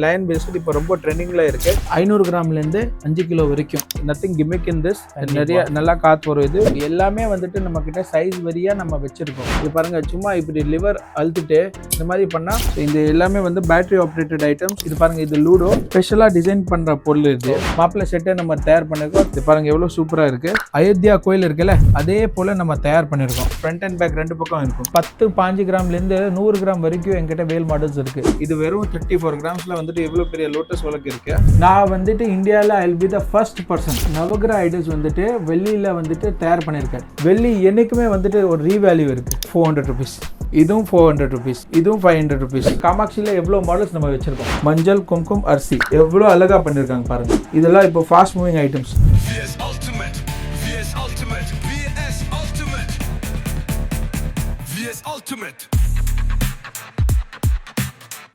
Line paste இப்போ ரொம்ப ட்ரெண்டிங்ல இருக்கு. 500 கிராம்லேருந்து 5 கிலோ வரைக்கும் நத்திங் கிமிக் இன் திஸ். நிறைய நல்லா காத்து வரும். இது எல்லாமே வந்துட்டு நம்ம கிட்ட சைஸ் வரியா நம்ம வச்சிருக்கோம். இது பாருங்க, சும்மா இப்படி லிவர் அழுத்துட்டு இந்த மாதிரி பண்ணா இந்த எல்லாமே வந்து பேட்டரி ஆப்ரேட்டட் ஐட்டம்ஸ். இது பாருங்க, இது லூடோ ஸ்பெஷலா டிசைன் பண்ற பொருள். இது மாப்பிள்ளை செட்டை நம்ம தயார் பண்ணிருக்கோம். இது பாருங்க எவ்வளவு சூப்பரா இருக்கு. அயோத்தியா கோயில் இருக்குல்ல, அதே போல நம்ம தயார் பண்ணிருக்கோம். ஃப்ரண்ட் அண்ட் பேக் ரெண்டு பக்கம் இருக்கும். 10-5 கிராம்லேருந்து 100 கிராம் வரைக்கும் என்கிட்ட வேல் மாடல்ஸ் இருக்கு. இது வெறும் 34 கிராம்ஸ்ல வந்துட்டு எவ்வளவு பெரிய லோட்டஸ் வழக்கு இருக்கு. நான் வந்துட்டு இந்தியாவில் I will be the first person நவகிரா ஐடல்ஸ் வந்துட்டு வெள்ளியில வந்துட்டு தயார் பண்ணியிருக்கேன். வெள்ளி என்னைக்குமே வந்துட்டு ஒரு ரீவேல்யூ இருக்கு. 400 ருபீஸ், இதுவும் 400 ருபீஸ், இதுவும் 500 ருபீஸ். காமாட்சியில் எவ்வளோ மாடல்ஸ் நம்ம வச்சிருக்கோம். மஞ்சள், கும்கும், அரிசி எவ்வளோ அழகா பண்ணியிருக்காங்க பாருங்க. இதெல்லாம் இப்போ fast moving items.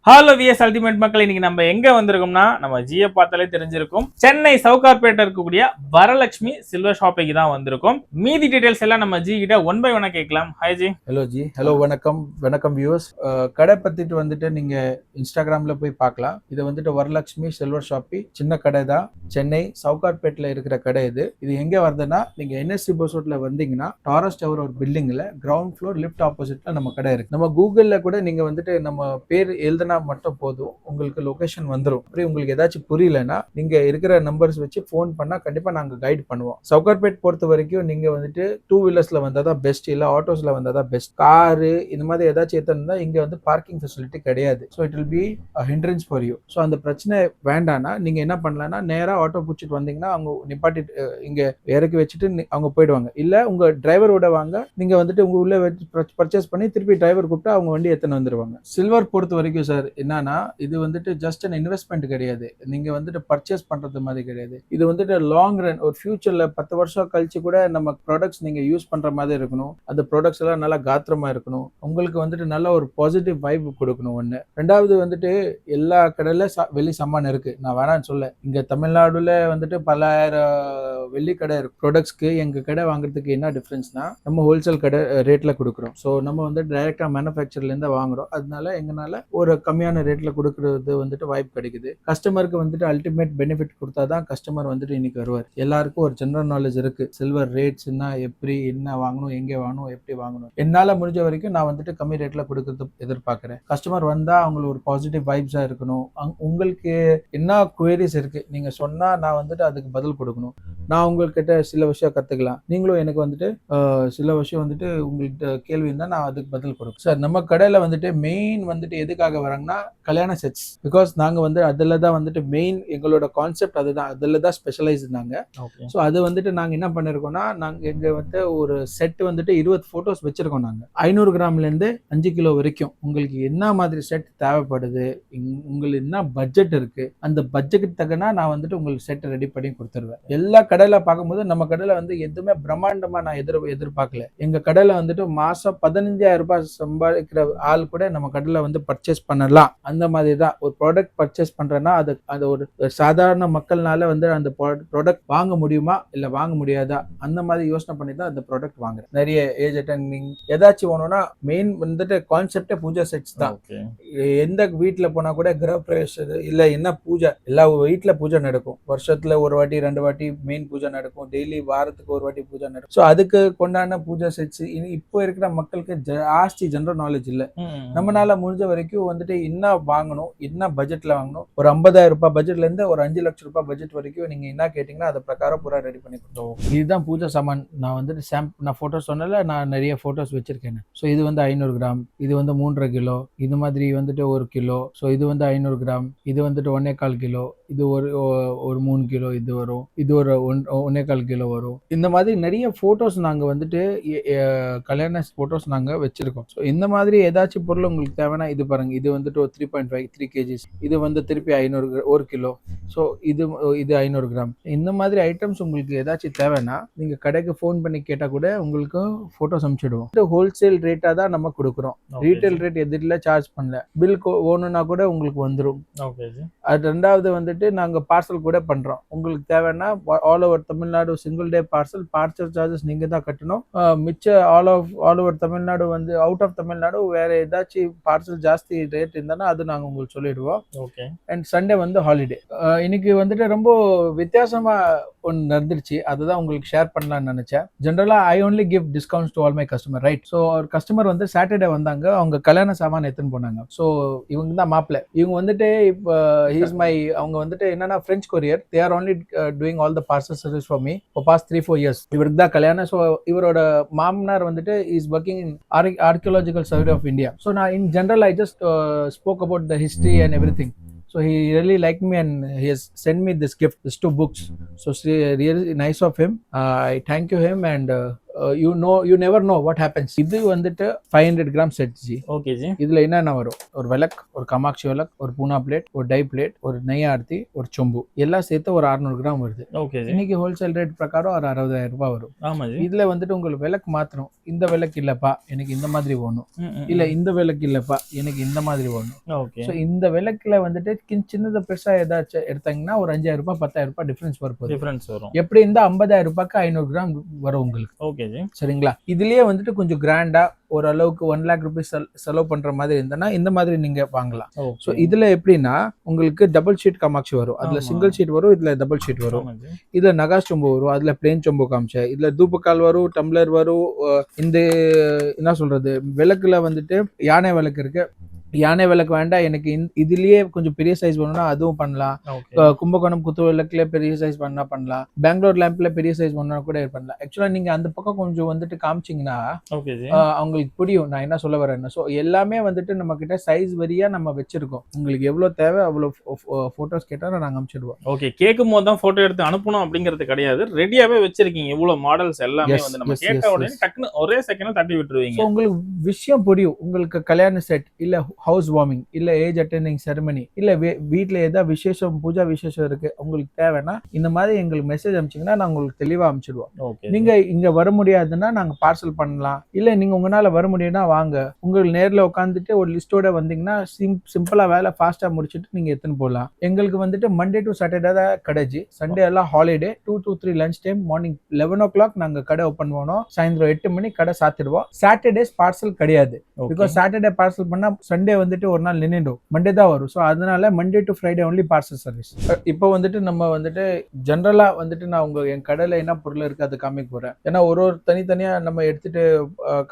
Hello VS ultimate மக்கள், இன்னைக்கு நம்ம எங்க வந்திருக்கோம்னா, நம்ம ஜியை பார்த்தாலே தெரிஞ்சிருக்கும், சென்னை சவுகார்பேட்டை இருக்கக்கூடிய வரலட்சுமி சில்வர் ஷாப்பிங்கு தான் வந்திருக்கோம். மீதி டீடைல்ஸ் எல்லாம் நம்ம ஜி கிட்ட ஒன் பை ஒன்னா கேட்கலாம். Hi G. Hello G. Hello, வணக்கம். வணக்கம் வியூவர்ஸ். கடை பத்திட்டு வந்துட்டு நீங்க இன்ஸ்டாகிராம்ல போய் பார்க்கலாம். இது வந்துட்டு வரலட்சுமி சில்வர் ஷாப்பி, சின்ன கடை தான். சென்னை சவுகார்பேட்டில் இருக்கிற கடை இது. இது எங்க வருதுன்னா, நீங்க என்எஸ்சி பஸ் ரோட்ல வந்தீங்கன்னா டாரஸ் டவர் ஒரு பில்டிங்ல கிரவுண்ட் ஃப்ளோர் லிஃப்ட் ஆப்போசிட்ல நம்ம கடை இருக்கு. நம்ம கூகுள்ல கூட நீங்க வந்துட்டு நம்ம பேர் எழுதுனா மட்டும் போதும், உங்களுக்கு லொகேஷன் வந்துடும். அப்படி உங்களுக்கு ஏதாச்சும் புரியலன்னா நீங்க இருக்கிற நம்பர்ஸ் வச்சு ஃபோன் பண்ணா கண்டிப்பா நாங்க கைட் பண்ணுவோம். சவுகார்பேட் பொறுத்த வரைக்கும் நீங்க வந்துட்டு 2 வீலர்ஸ்ல வந்தாதான் பெஸ்ட், இல்ல ஆட்டோஸ்ல வந்தாதான் பெஸ்ட். காரு இந்த மாதிரி ஏதாச்சும் ஏத்தா இங்க வந்து பார்க்கிங் ஃபெசிலிட்டி கிடையாது. So it will be hindrance for you. So அந்த பிரச்சனை வேண்டாம்னா நீங்க என்ன பண்ணலாம்னா, நேரா ஆட்டோ பிடிச்சிட்டு வந்தீங்கன்னா அவங்க நிப்பாட்டிட்டு இங்க இறக்கி வச்சுட்டு அவங்க போயிடுவாங்க. இல்ல உங்க டிரைவரோட வாங்க, நீங்க வந்துட்டு உங்க உள்ள பர்ச்சேஸ் பண்ணி திருப்பி டிரைவர் கூப்பிட்டு அவங்க வண்டி எத்தனை வந்துருவாங்க. சில்வர் பொறுத்த வரைக்கும் சார் என்னன்னா, இது வந்துட்டு ஜஸ்ட் அன் இன்வெஸ்ட்மெண்ட் கிடையாது. நீங்க வந்துட்டு பர்ச்சேஸ் பண்றது மாதிரி கிடையாது. இது வந்துட்டு லாங் ரன், ஒரு ஃபியூச்சர்ல 10 வருஷம் கழிச்சு கூட நம்ம ப்ராடக்ட்ஸ் நீங்க யூஸ் பண்ற மாதிரி இருக்கணும். அந்த ப்ராடக்ட்ஸ் எல்லாம் நல்லா காத்திரமா இருக்கணும். உங்களுக்கு வந்துட்டு நல்ல ஒரு பாசிட்டிவ் வைப் கொடுக்கணும். ஒண்ணு. ரெண்டாவது வந்துட்டு எல்லா கடையில வெள்ளி சாமான் இருக்கு, நான் வேணான்னு சொல்ல. இங்க தமிழ்நாடுல வந்துட்டு பல்லாயிரம் வெள்ளி கடை இருக்கு. ப்ராடக்ட்ஸ்க்கு எங்க கடை வாங்குறதுக்கு என்ன டிஃபரன்ஸ்னா, நம்ம ஹோல்சேல் கடை ரேட்ல கொடுக்குறோம். ஸோ நம்ம வந்து டைரக்டா மேனுஃபேக்சர்ல இருந்து வாங்குறோம். அதனால எங்கனால ஒரு கம்மியான ரேட்ல கொடுக்கறது வந்துட்டு வாய்ப்பு கிடைக்குது. கஸ்டமருக்கு வந்துட்டு அல்டிமேட் பெனிஃபிட் கொடுத்தாதான் கஸ்டமர் வந்துட்டு இன்னைக்கு வருவார். எல்லாருக்கும் ஒரு ஜெனரல் நாலேஜ் இருக்கு. சில்வர் ரேட்ஸ் எப்படி என்ன வாங்கணும், எங்கே வாங்கணும், எப்படி வாங்கணும். என்னால முடிஞ்ச வரைக்கும் நான் வந்துட்டு கம்மி ரேட்ல கொடுக்கறது எதிர்பார்க்கிறேன். கஸ்டமர் வந்தா அவங்களுக்கு ஒரு பாசிட்டிவ் வைப்ஸா இருக்கணும். உங்களுக்கு என்ன குவரிஸ் இருக்கு நீங்க சொன்னா நான் வந்துட்டு அதுக்கு பதில் கொடுக்கணும். நான் உங்ககிட்ட சில விஷயம் கத்துக்கலாம், நீங்களும் எனக்கு வந்துட்டு சில விஷயம் வந்துட்டு உங்கள்கிட்ட கேள்வி இருந்தா நான் அதுக்கு பதில் கொடுக்கும். சார், நம்ம கடையில வந்துட்டு மெயின் வந்துட்டு எதுக்காக வராங்கன்னா கல்யாண செட்ஸ். பிகாஸ் நாங்க வந்து அதுல தான் வந்துட்டு மெயின் எங்களோட கான்செப்ட் அதுதான். அதுல தான் ஸ்பெஷலைஸ் நாங்க. ஸோ அது வந்துட்டு நாங்க என்ன பண்ணிருக்கோம்னா, நாங்க எங்க வந்து ஒரு செட் வந்துட்டு 20 போட்டோஸ் வச்சிருக்கோம். நாங்க 500 கிராம்ல இருந்து 5 கிலோ வரைக்கும் உங்களுக்கு என்ன மாதிரி செட் தேவைப்படுது, உங்களுக்கு என்ன பட்ஜெட் இருக்கு, அந்த பட்ஜெட்டுக்கு தக்கனா நான் வந்துட்டு உங்களுக்கு செட் ரெடி பண்ணி கொடுத்துருவேன். எல்லா கடையில பார்க்கும்போது நம்ம கடையில வந்து எதுவுமே பிரம்மாண்டமா நான் எதிர்பார்க்கல. எங்க கடையில வந்துட்டு மாசம் 15,000 ரூபாய் சம்பாதிக்கிற ஆள் கூட நம்ம கடையில வந்து பர்ச்சேஸ் பண்ணலாம். அந்த மாதிரி தான் ஒரு ப்ராடக்ட் பர்ச்சேஸ் பண்றேன்னா அது ஒரு சாதாரண மக்கள்னால வந்து அந்த ப்ராடக்ட் வாங்க முடியுமா இல்ல வாங்க முடியாதா, அந்த மாதிரி யோசனை பண்ணி தான் அந்த ப்ராடக்ட் வாங்குறேன். நிறைய ஏஜ் அட்டெண்டிங் ஏதாச்சும் வேணும்னா மெயின் வந்துட்டு கான்செப்டே பூஜா செட்ஸ் தான். எந்த வீட்டுல போனா கூட கிரக பிரவேசம் இல்ல என்ன பூஜை, எல்லா வீட்டுல பூஜை நடக்கும். வருஷத்துல ஒரு வாட்டி 2 வாட்டி மெயின் பூஜை நடக்கும். டெய்லி வாரத்துக்கு ஒரு வாட்டி பூஜை நடக்கும். ஸோ அதுக்கு கொண்டான பூஜா செட்ஸ் இப்போ இருக்கிற மக்களுக்கு ஜாஸ்தி ஜெனரல் நாலேஜ் இல்ல. நம்மளால முடிஞ்ச வரைக்கும் வந்துட்டு என்ன வாங்கணும், என்ன பட்ஜெட்ல வாங்கணும், ஒரு 50,000 ரூபாய் பட்ஜெட்ல இருந்து ஒரு 5 லட்சம் ரூபாய் பட்ஜெட் வரைக்கும் நீங்க என்ன கேட்டீங்கன்னா அது பிரகாரம் பூரா ரெடி பண்ணி கொடுத்தோம். இதுதான் பூஜை சாமான். நான் வந்துட்டு நான் போட்டோஸ் சொன்னல, நான் நிறைய போட்டோஸ் வச்சிருக்கேன். ஸோ இது வந்து 500 கிராம், இது வந்து 3.5 கிலோ, இது மாதிரி வந்துட்டு 1 கிலோ. ஸோ இது வந்து 500 கிராம், இது வந்துட்டு 1.25 கிலோ, இது ஒரு 3 கிலோ இது வரும், இது ஒரு 1.25 கிலோ வரும். இந்த மாதிரி நிறைய போட்டோஸ் நாங்க வந்துட்டு கல்யாண போட்டோஸ் நாங்க வச்சிருக்கோம். ஸோ இந்த மாதிரி ஏதாச்சும் பொருள் உங்களுக்கு தேவைன்னா இது பாருங்க, இது வந்துட்டு 3.5 3 kgs, இது வந்து திருப்பி 500 1 கிலோ, ஸோ இது 500 கிராம். இந்த மாதிரி ஐட்டம்ஸ் உங்களுக்கு ஏதாச்சும் தேவைன்னா நீங்க கடைக்கு ஃபோன் பண்ணி கேட்டா கூட உங்களுக்கு போட்டோஸ் அனுப்பிச்சிடுவோம். ஹோல்சேல் ரேட்டா தான் நம்ம கொடுக்குறோம். ரீட்டைல் ரேட் எதிரில சார்ஜ் பண்ணல. பில் வேணும்னா கூட உங்களுக்கு வந்துடும். அது ரெண்டாவது வந்துட்டு நாங்க பார்சல் கூட பண்றோம். உங்களுக்கு தேவைன்னா all over Tamil Nadu single day parcel charges நீங்க தான் கட்டணும். மிச்ச ஆல் ஓவர் தமிழ்நாடு வந்து அவுட் ஆஃப் தமிழ்நாடு வேற ஏதாச்சும் பார்சல் ஜாஸ்தி ரேட் இருந்தானா அது நாங்க உங்களுக்கு சொல்லிடுவோம். அண்ட் சண்டே வந்து ஹாலிடே. இன்னைக்கு வந்துட்டு ரொம்ப வித்தியாசமா ஒன்று நடந்துருச்சு. அதுதான் உங்களுக்கு ஷேர் பண்ணலாம்னு நினைச்சேன். ஜென்ரலா I only give discounts to all my customer, right? So ஒரு கஸ்டமர் வந்து சாட்டர்டே வந்தாங்க. அவங்க கல்யாண சாமான் எடுத்துன்னு போனாங்க. ஸோ இவங்க தான் மாப்பிள்ளை. இவங்க வந்துட்டு இப்போ அவங்க வந்துட்டு என்னன்னா French courier. They are only doing all the parcel service for me for past 3-4 years. இவருக்கு தான் கல்யாணம். ஸோ இவரோட மாமனார் வந்துட்டு is working in archaeological survey of India. So நான் in general I just spoke about the history and everything. So he really liked me and he has sent me this gift, these 2 books. So it's really nice of him. I thank you him and you never know what happens. இது வந்துட்டு 500 gram set G. Okay G. இதுல என்னென்ன வரும்? ஒரு விளக், ஒரு காமாட்சி விளக், ஒரு பூனா plate, ஒரு tie plate, ஒரு நெய் ஆர்த்தி, ஒரு சொம்பு, எல்லாம் சேர்த்து ஒரு 600 கிராம் வருது. Okay G. இன்னைக்கு ஹோல்சேல் ரேட் பிரகாரம் ஒரு 60,000 ரூபாய் வரும். ஆமா ஜி. இதுல வந்துட்டு உங்களுக்கு விளக்கு மாத்திரம் இந்த விளக்கு இல்லப்பா எனக்கு இந்த மாதிரி வேணும், இல்ல இந்த விளக்கு இல்லப்பா எனக்கு இந்த மாதிரி வேணும். ஓகே. ஸோ இந்த விளக்குல வந்துட்டு சின்னது பெருசா ஏதாச்சும் எடுத்தாங்கன்னா ஒரு 5,000 ரூபாய் 10,000 ரூபாய் டிஃபரன்ஸ் வரும். எப்படி இருந்தா 50,000 ரூபாய்க்கு 500 கிராம் வரும் உங்களுக்கு. ஓகே. சரிங்களா? இதுலயே வந்துட்டு கொஞ்சம் கிராண்டா ஓரளவுக்கு 1 lakh rupees செலவு பண்ற மாதிரி இருந்தனா இந்த மாதிரி நீங்க வாங்கலாம். சோ இதுல எப்படின்னா உங்களுக்கு டபுள் ஷீட் காமாட்சி வரும், அதுல சிங்கிள் ஷீட் வரும், இதுல டபுள் ஷீட் வரும், இதுல நகாஸ் சொம்பு வரும், அதுல பிளேன் சொம்பு காமிச்ச, இதுல தூபக்கால் வரும், டம்ளர் வரும். இந்த என்ன சொல்றது விளக்குல வந்துட்டு யானை விளக்கு இருக்கு. யானை விளக்கு வேண்டாம் எனக்கு இதுலயே கொஞ்சம் பெரிய சைஸ் வேணும்னா அதுவும் பண்ணலாம். கும்பகோணம் குத்து விளக்குல பெரிய சைஸ் பண்ணலாம். பெங்களூர் லேம்ப்ல பெரிய சைஸ் வேணும்னா கூட பண்ணலாம். ஆக்சுவலா நீங்க அந்த பக்கம் கொஞ்சம் வந்துட்டு காமிச்சிங்கன்னா அவங்களுக்கு புரியும் நான் என்ன சொல்ல வரேன்னு. ஸோ எல்லாமே வந்துட்டு நம்ம கிட்ட சைஸ் வரியா நம்ம வச்சிருக்கோம். உங்களுக்கு எவ்வளவு தேவை அவ்வளவு போட்டோஸ் கேட்டா நாங்க அனுப்பிச்சிடுவோம். ஓகே. கேட்கும் போது தான் போட்டோ எடுத்து அனுப்பணும் அப்படிங்கிறது கிடையாது. ரெடியாவே வச்சிருக்கீங்க. இவ்வளவு மாடல்ஸ் எல்லாமே வந்து நம்ம கேட்ட உடனே டக்குன்னு ஒரே செகண்ட்ல தட்டி விட்டுருவீங்க. உங்களுக்கு விஷயம் புரியும். உங்களுக்கு கல்யாண செட் இல்ல ஹவுஸ் வார்மிங் இல்ல ஏஜ் அட்டெண்டிங் செரமனி இல்ல வீட்டுல ஏதாவது விசேஷம் பூஜா விசேஷம் இருக்கு உங்களுக்கு தேவைன்னா இந்த மாதிரி எங்களுக்கு மெசேஜ் அனுப்பிச்சிங்கன்னா நாங்க உங்களுக்கு தெளிவா அனுப்பிச்சிடுவோம். நீங்க இங்க வர முடியாதுன்னா நாங்க பார்சல் பண்ணலாம். இல்ல நீங்க உங்களால வர முடியும்னா வாங்க. உங்களுக்கு நேர்ல உட்காந்துட்டு ஒரு லிஸ்டோட வந்தீங்கன்னா சிம்பிளா வேலை ஃபாஸ்டா முடிச்சுட்டு நீங்க எடுத்துன்னு போகலாம். எங்களுக்கு வந்துட்டு மண்டே டு சாட்டர்டே தான் கடைஜி. சண்டே எல்லாம் holiday. 2 to 3 lunch time. Morning 11 o'clock நாங்க கடை ஓப்பன் பண்ணுவோம். சாயந்தரம் 8 மணி கடை சாத்திடுவோம். சாட்டர்டேஸ் பார்சல் கிடையாது. பிகாஸ் சாட்டர்டே பார்சல் பண்ணா சண்டே வந்துட்டு ஒரு நாள் நின்னுடும். மண்டே தான் வரும். ஸோ அதனால Monday to Friday only parcel service. இப்போ வந்துட்டு நம்ம வந்துட்டு ஜென்ரலா வந்துட்டு நான் என் கடையில என்ன பொருள் இருக்கு அது காமிக்க போறேன். ஏன்னா ஒரு தனித்தனியா நம்ம எடுத்துட்டு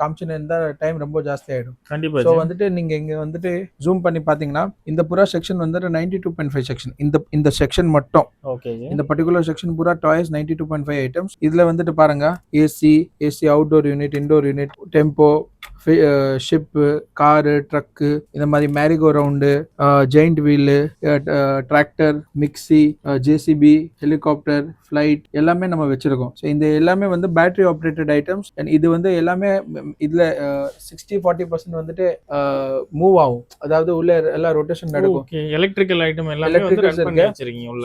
காமிச்சுன்னு இருந்தா டைம் ரொம்ப ஜாஸ்தி ஆயிடும். கண்டிப்பா. ஸோ வந்துட்டு நீங்க இங்க வந்துட்டு ஜூம் பண்ணி பாத்தீங்கன்னா இந்த புறா செக்ஷன் வந்துட்டு 92.5 செக்ஷன். இந்த செக்ஷன் மட்டும். ஓகே. இந்த பர்டிகுலர் செக்ஷன் பூரா டாய்ஸ் 92.5 ஐட்டம்ஸ். இதுல வந்துட்டு பாருங்க AC outdoor unit, indoor unit, tempo, ship, car, truck, இந்த மாதிரி merry go round, giant wheel, tractor, mixie, JCB, helicopter, flight எல்லாமே நம்ம வச்சிருக்கோம். ஸோ இந்த எல்லாமே வந்து பேட்டரி ஆப்ரேட்டட் ஐட்டம்ஸ். அண்ட் இது வந்து எல்லாமே இதுல 60-40% வந்துட்டு மூவ் ஆகும். அதாவது உள்ள எல்லாம் ரொட்டேஷன் நடக்கும். எலக்ட்ரிக்கல் ஐட்டம் எல்லாமே இருக்கு.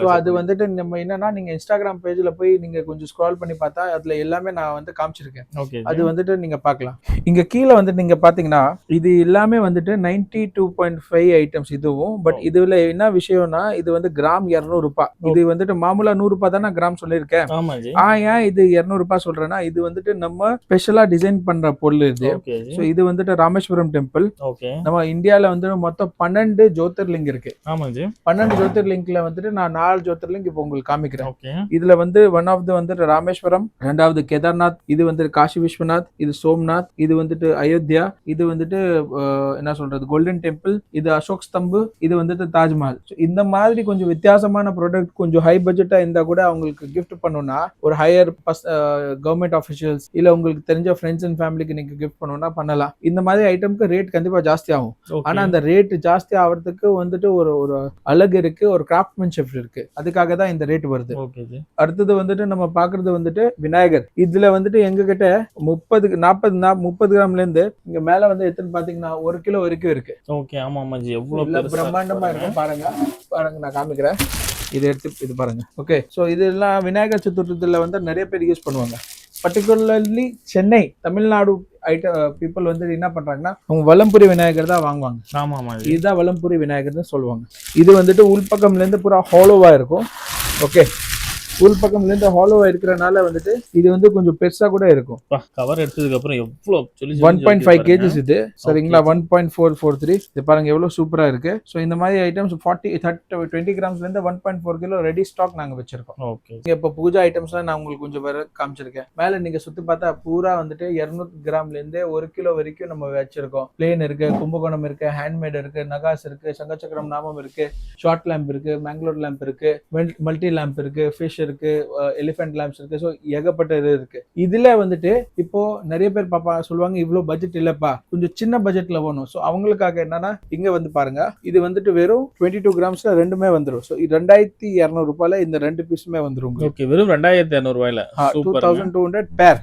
ஸோ அது வந்துட்டு நம்ம என்னன்னா நீங்க இன்ஸ்டாகிராம் பேஜ்ல போய் நீங்க கொஞ்சம் ஸ்க்ரால் பண்ணி பார்த்தா அதுல எல்லாமே நான் வந்து காமிச்சிருக்கேன். அது வந்துட்டு நீங்க பார்க்கலாம். இங்க கீழே வந்து நீங்க பாத்தீங்கன்னா இது எல்லாமே வந்துட்டு 92.5 ஐட்டம்ஸ் இதுவும். பட் இதுல என்ன விஷயம்னா இது வந்து கிராம் 200 ரூபாய். இது வந்துட்டு மாமூலா 100 ரூபாய் தானே கிராம் சொல்லியிருக்கேன். ஏன் இது 200 ரூபாய் சொல்றேன்னா இது வந்துட்டு நம்ம ஸ்பெஷலா டிசைன் பண்ற பொருள் இது. ஸோ இது வந்துட்டு ராமேஸ்வரம் டெம்பிள். நம்ம இந்தியால வந்து மொத்தம் 12 ஜோதிர்லிங்கம் இருக்கு. 12 ஜோதிர்லிங்கல வந்துட்டு நான் 4 ஜோதிர்லிங்கம் இப்போ உங்களுக்கு காமிக்கிறேன். இதுல வந்து ஒன் ஆஃப் த வந்துட்டு ராமேஸ்வரம், ரெண்டாவது கேதார்நாத், இது வந்துட்டு காசி விஸ்வநாத், இது சோம்நாத், இது வந்துட்டு அயோத்தியா, இது வந்துட்டு என்ன சொல்றது கோல்டன் டெம்பிள், இது அசோக் ஸ்தம்பு, இது வந்துட்டு தாஜ்மஹால். இந்த மாதிரி கொஞ்சம் வித்தியாசமான ப்ராடக்ட் கொஞ்சம் ஹை பட்ஜெட்டா இருந்தா கூட அவங்களுக்கு கிஃப்ட் பண்ணணும்னா ஒரு ஹையர் கவர்மெண்ட் ஆஃபீஷியல்ஸ் இல்ல உங்களுக்கு தெரிஞ்ச ஃப்ரெண்ட்ஸ் அண்ட் ஃபேமிலிக்கு நீங்க கிஃப்ட் பண்ணணும்னா பண்ணலாம். இந்த மாதிரி ஐட்டம்க்கு ரேட் கண்டிப்பா ஜாஸ்தி ஆகும். ஆனா அந்த ரேட் ஜாஸ்தி ஆகிறதுக்கு வந்துட்டு ஒரு அழகு இருக்கு, ஒரு கிராஃப்ட்மேன்ஷிப் இருக்கு. அதுக்காக தான் இந்த ரேட் வருது. அடுத்தது வந்துட்டு நம்ம பாக்குறது வந்துட்டு விநாயகர். இதுல வந்துட்டு எங்க கிட்ட 30 கிராம்ல இருந்து இங்க மேல வந்து எத்தனை பாத்தீங்கன்னா 1 கிலோ வரைக்கும் இருக்கு. ஓகே. ஆமா ஜி, எவ்வளவு பிரம்மாண்டமா இருக்கு பாருங்க நான் காமிக்கிறேன். இதை எடுத்து இது பாருங்க. ஓகே, ஸோ இதெல்லாம் விநாயகர் சதுர்த்தியில் வந்து நிறைய பேர் யூஸ் பண்ணுவாங்க. பர்டிகுலர்லி சென்னை தமிழ்நாடு பீப்புள் வந்து என்ன பண்றாங்கன்னா அவங்க வலம்புரி விநாயகர் தான் வாங்குவாங்க. ஆமா ஆமா, இதுதான் வலம்புரி விநாயகர்னு சொல்லுவாங்க. இது வந்துட்டு உள்பக்கம்ல இருந்து பூரா ஹாலோவா இருக்கும். ஓகே, உள்பக்கம்ல இருந்து ஹாலோவா இருக்கிறனால வந்துட்டு இது வந்து கொஞ்சம் பெருசா கூட இருக்கும். கவர் எடுத்ததுக்கு அப்புறம் எவ்வளவு 1.5 kgs இது, சரிங்களா? 1.443. இது பாருங்க எவ்வளவு சூப்பரா இருக்கு. ஸோ இந்த மாதிரி ஐட்டம்ஸ் 20 கிராம்ஸ்ல இருந்து 1.4 கிலோ ரெடி ஸ்டாக் நாங்க வச்சிருக்கோம். ஓகே, இப்போ பூஜா ஐட்டம்ஸ்லாம் நான் உங்களுக்கு கொஞ்சம் வர காமிச்சிருக்கேன். மேல நீங்க சுத்தி பார்த்தா பூரா வந்துட்டு 200 கிராம்ல இருந்து 1 கிலோ வரைக்கும் நம்ம வச்சிருக்கோம். பிளேன் இருக்கு, கும்பகோணம் இருக்கு, ஹேண்ட்மேட் இருக்கு, நகாஸ் இருக்கு, சங்கச்சக்கரம் நாமம் இருக்கு, ஷார்ட் லேம்ப் இருக்கு, மேங்களூர் லேம்ப் இருக்கு, மல்டி லேம்ப் இருக்கு, ஃபிஷ் இருக்கு, எலிஃபென்ட் லேம்ப்ஸ் இருக்கு. ஸோ ஏகப்பட்ட இது இருக்கு. இதுல வந்துட்டு இப்போ நிறைய பேர் பாப்பா சொல்லுவாங்க இவ்வளவு பட்ஜெட் இல்லப்பா, கொஞ்சம் சின்ன பட்ஜெட்ல வேணும். ஸோ அவங்களுக்காக என்னன்னா இங்க வந்து பாருங்க, இது வந்துட்டு வெறும் 22 கிராம்ஸ்ல ரெண்டுமே வந்துடும். ஸோ 2200 ரூபாயில இந்த ரெண்டு பீஸுமே வந்துடும். ஓகே, வெறும் 2200 ரூபாயில 2200 பேர்.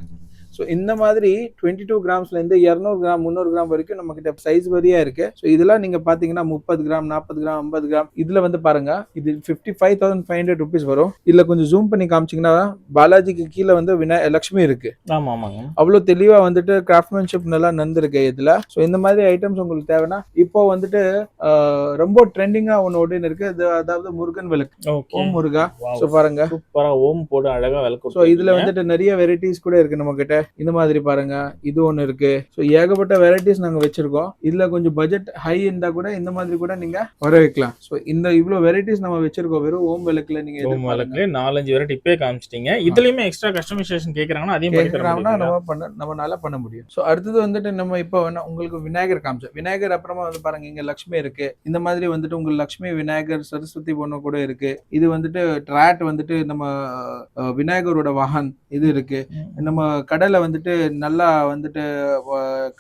ஸோ இந்த மாதிரி 22 கிராம்ஸ்ல இருந்து 200 கிராம் 300 கிராம் வரைக்கும் நம்ம கிட்ட சைஸ் வரியா இருக்கு. ஸோ இதெல்லாம் நீங்க பாத்தீங்கன்னா 30 கிராம் 40 கிராம் 50 கிராம் இதுல வந்து பாருங்க இது 55,500 ருபீஸ் வரும். இதுல கொஞ்சம் ஜூம் பண்ணி காமிச்சிங்கன்னா பாலாஜிக்கு கீழே வந்து லட்சுமி இருக்கு. ஆமா ஆமாங்க, அவ்வளவு தெளிவா வந்துட்டு கிராஃப்ட்மேன்ஷிப் நல்லா நடந்திருக்கு இதுல. ஸோ இந்த மாதிரி ஐட்டம்ஸ் உங்களுக்கு தேவைன்னா இப்போ வந்துட்டு ரொம்ப ட்ரெண்டிங்கா ஒன்னு ஓடின்னு இருக்கு, அதாவது முருகன் விளக்கு. ஓம் முருகா. ஸோ பாருங்க சூப்பரா ஓம் போட்டு அழகா விளக்கு. ஸோ இதுல வந்துட்டு நிறைய வெரைட்டிஸ் கூட இருக்கு நம்ம கிட்ட. இந்த மாதிரி பாருங்க, இது ஒண்ணு இருக்கு. ஸோ ஏகப்பட்ட வெரைட்டிஸ் நாங்க வச்சிருக்கோம். இதுல கொஞ்சம் பட்ஜெட் ஹை இருந்தா கூட இந்த மாதிரி கூட நீங்க வர வைக்கலாம். ஸோ இந்த இவ்வளவு வெரைட்டிஸ் நம்ம வச்சிருக்கோம். வெறும் ஓம் விளக்குல நீங்க ஓம் விளக்குல 4-5 வெரைட்டி இப்பே காமிச்சிட்டீங்க. இதுலயுமே எக்ஸ்ட்ரா கஸ்டமைசேஷன் கேக்குறாங்கன்னா அதே மாதிரி நம்மளால பண்ண முடியும். ஸோ அடுத்தது வந்துட்டு நம்ம இப்போ உங்களுக்கு விநாயகர் காமிச்சோம். விநாயகர் அப்புறமா வந்து பாருங்க இங்க லட்சுமி இருக்கு. இந்த மாதிரி வந்துட்டு உங்களுக்கு லட்சுமி விநாயகர் சரஸ்வதி பொண்ணு கூட இருக்கு. இது வந்துட்டு ட்ராட் வந்துட்டு நம்ம விநாயகரோட வாகன் இது இருக்கு. நம்ம கடையில வந்துட்டு நல்லா வந்துட்டு